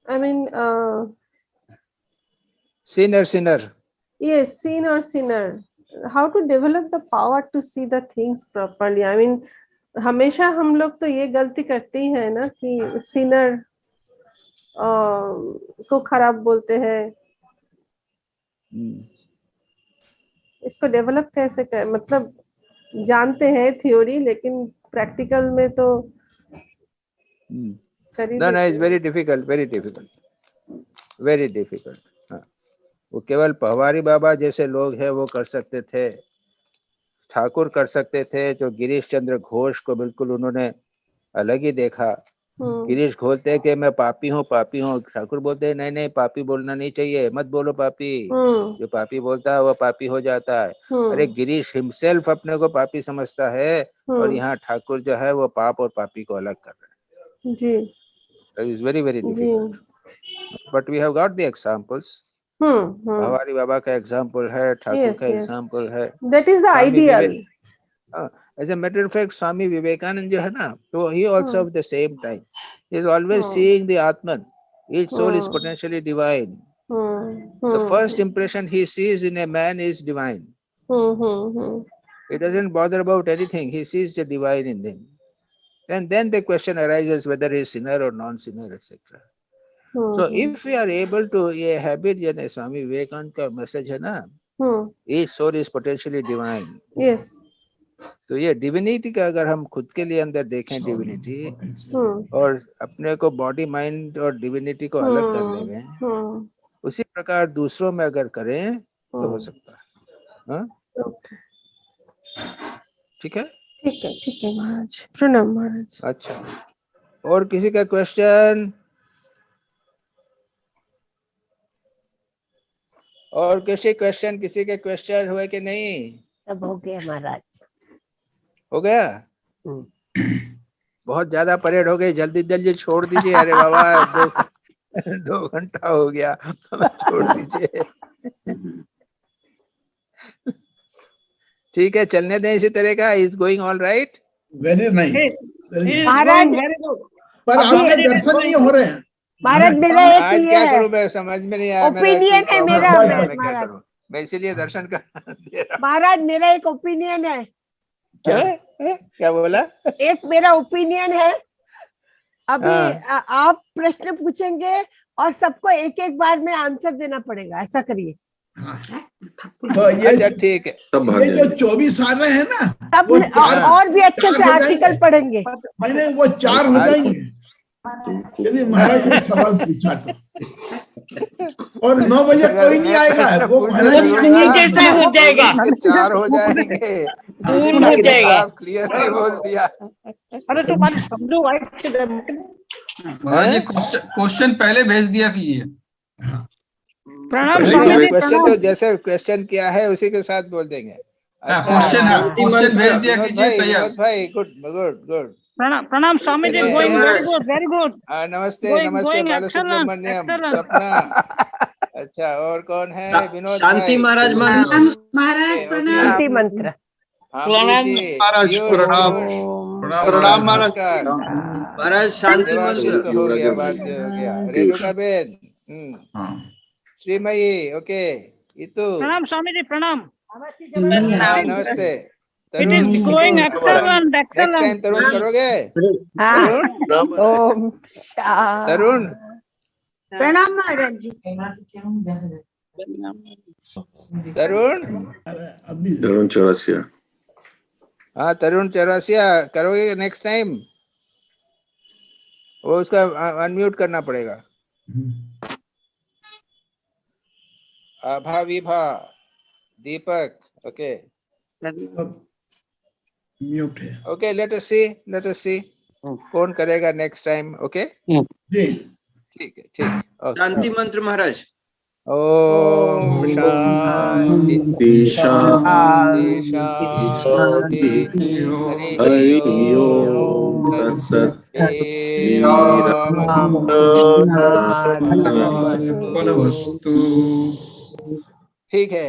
I mean, sinner. Yes, sinner. How to develop the power to see the things properly? I mean, हमेशा हम लोग तो ये गलती करते ही है ना कि सिनर को खराब बोलते हैं। इसको डेवलप कैसे कर, मतलब जानते हैं थ्योरी, लेकिन प्रैक्टिकल में तो No, it's very difficult. हाँ, वो केवल पहवारी बाबा जैसे लोग हैं वो कर सकते थे, ठाकुर कर सकते थे, जो गिरीश चंद्र घोष को बिल्कुल उन्होंने अलग ही देखा। गिरीश बोलते हैं कि मैं पापी हूँ, ठाकुर बोलते हैं नहीं पापी बोलना नहीं चाहिए, मत बोलो पापी, जो पापी बोलता है वो पापी हो जाता है। अरे गिरीश हिमसेल्फ अपने को पापी समझता है और यहाँ ठाकुर जो है वो पाप और पापी को अलग कर रहे हैं जी। That is very difficult, but we have got the examples. भवारी बाबा का एग्जाम्पल है, ठाकुर का एग्जाम्पल है। That is the ideal. As a matter of fact, Swami Vivekananda जो है ना, तो he also at the same time he is always seeing the Atman. Each soul is potentially divine. The first impression he sees in a man is divine. He doesn't bother about anything. He sees the divine in them. And then the question arises whether he is sinner or non-sinner, etc. So if we are able to ये habit जने स्वामी विवेकानंद का message है ना, each soul is potentially divine. Yes. तो ये divinity का अगर हम खुद के लिए अंदर देखें डिविनिटी और अपने को बॉडी माइंड और डिविनिटी को अलग कर लेंगे, उसी प्रकार दूसरों में अगर करें तो हो सकता है। ठीक है महाराज, प्रणाम महाराज। अच्छा, और किसी का क्वेश्चन? और किसी के क्वेश्चन हुए कि नहीं? सब हो गया महाराज। हो गया? बहुत ज्यादा परेड हो गई, जल्दी छोड़ दीजिए। अरे बाबा 2 घंटा हो गया, छोड़ दीजिए। ठीक है, चलने दें इसी तरह का। Is going all right, very nice Maharaj. पर आपके दर्शन नहीं हो रहे हैं महाराज। मेरा एक आज क्या करूं मैं समझ में नहीं आया। ओपिनियन है मेरा, मैं इसीलिए दर्शन कर दे रहा। महाराज मेरा एक ओपिनियन है। क्या बोला? एक मेरा ओपिनियन है। अभी आप प्रश्न पूछेंगे और सबको एक बार में आंसर देना पड़ेगा, ऐसा करिए। तो ये ठीक है, ये जो 24 आ रहे हैं ना, तब और भी अच्छे से आर्टिकल पढ़ेंगे। मैंने वो 4 हो जाएंगे यदि महाराज ने सवाल पूछा तो। और 9 बजे कोई नहीं आएगा, वो महाराज कैसे हो जाएगा? 4 हो जाएंगे, दूर हो जाएगा। क्लियरली बोल दिया। अरे तुम्हारे समझो क्वेश्चन पहले भेज दिया कीजिए। प्रणाम। क्वेश्चन तो जैसे क्वेश्चन किया है उसी के साथ बोल देंगे। क्वेश्चन भेज दिया कीजिए। विनोद भाई गुड। प्रणाम Swami ji. Going very good. नमस्ते बालसुब्रमण्यम, सपना। अच्छा, और कौन है? विनोद शांति महाराज। शांति मंत्र। महाराज प्रणाम महाराज। शांति मंत्र हो गया, बात हो गया। Renuka Ben, Sreemayee, okay. इतु, प्रणाम स्वामी जी, प्रणाम। नमस्ते। It is going excellent. Next time Tarun करोगे? ओम शांति। तरुण, प्रणाम महाराज जी। तरुण चौरसिया। हाँ, तरुण चौरसिया करोगे नेक्स्ट टाइम? वो उसका अनम्यूट करना पड़ेगा। आभा विभा, दीपक, ओके म्यूट है। ओके, लेट अस सी कौन करेगा नेक्स्ट टाइम। ओके ठीक है। शांति मंत्र महाराज। ओम शांति शांति हरि ओम तत्सत्। ठीक है।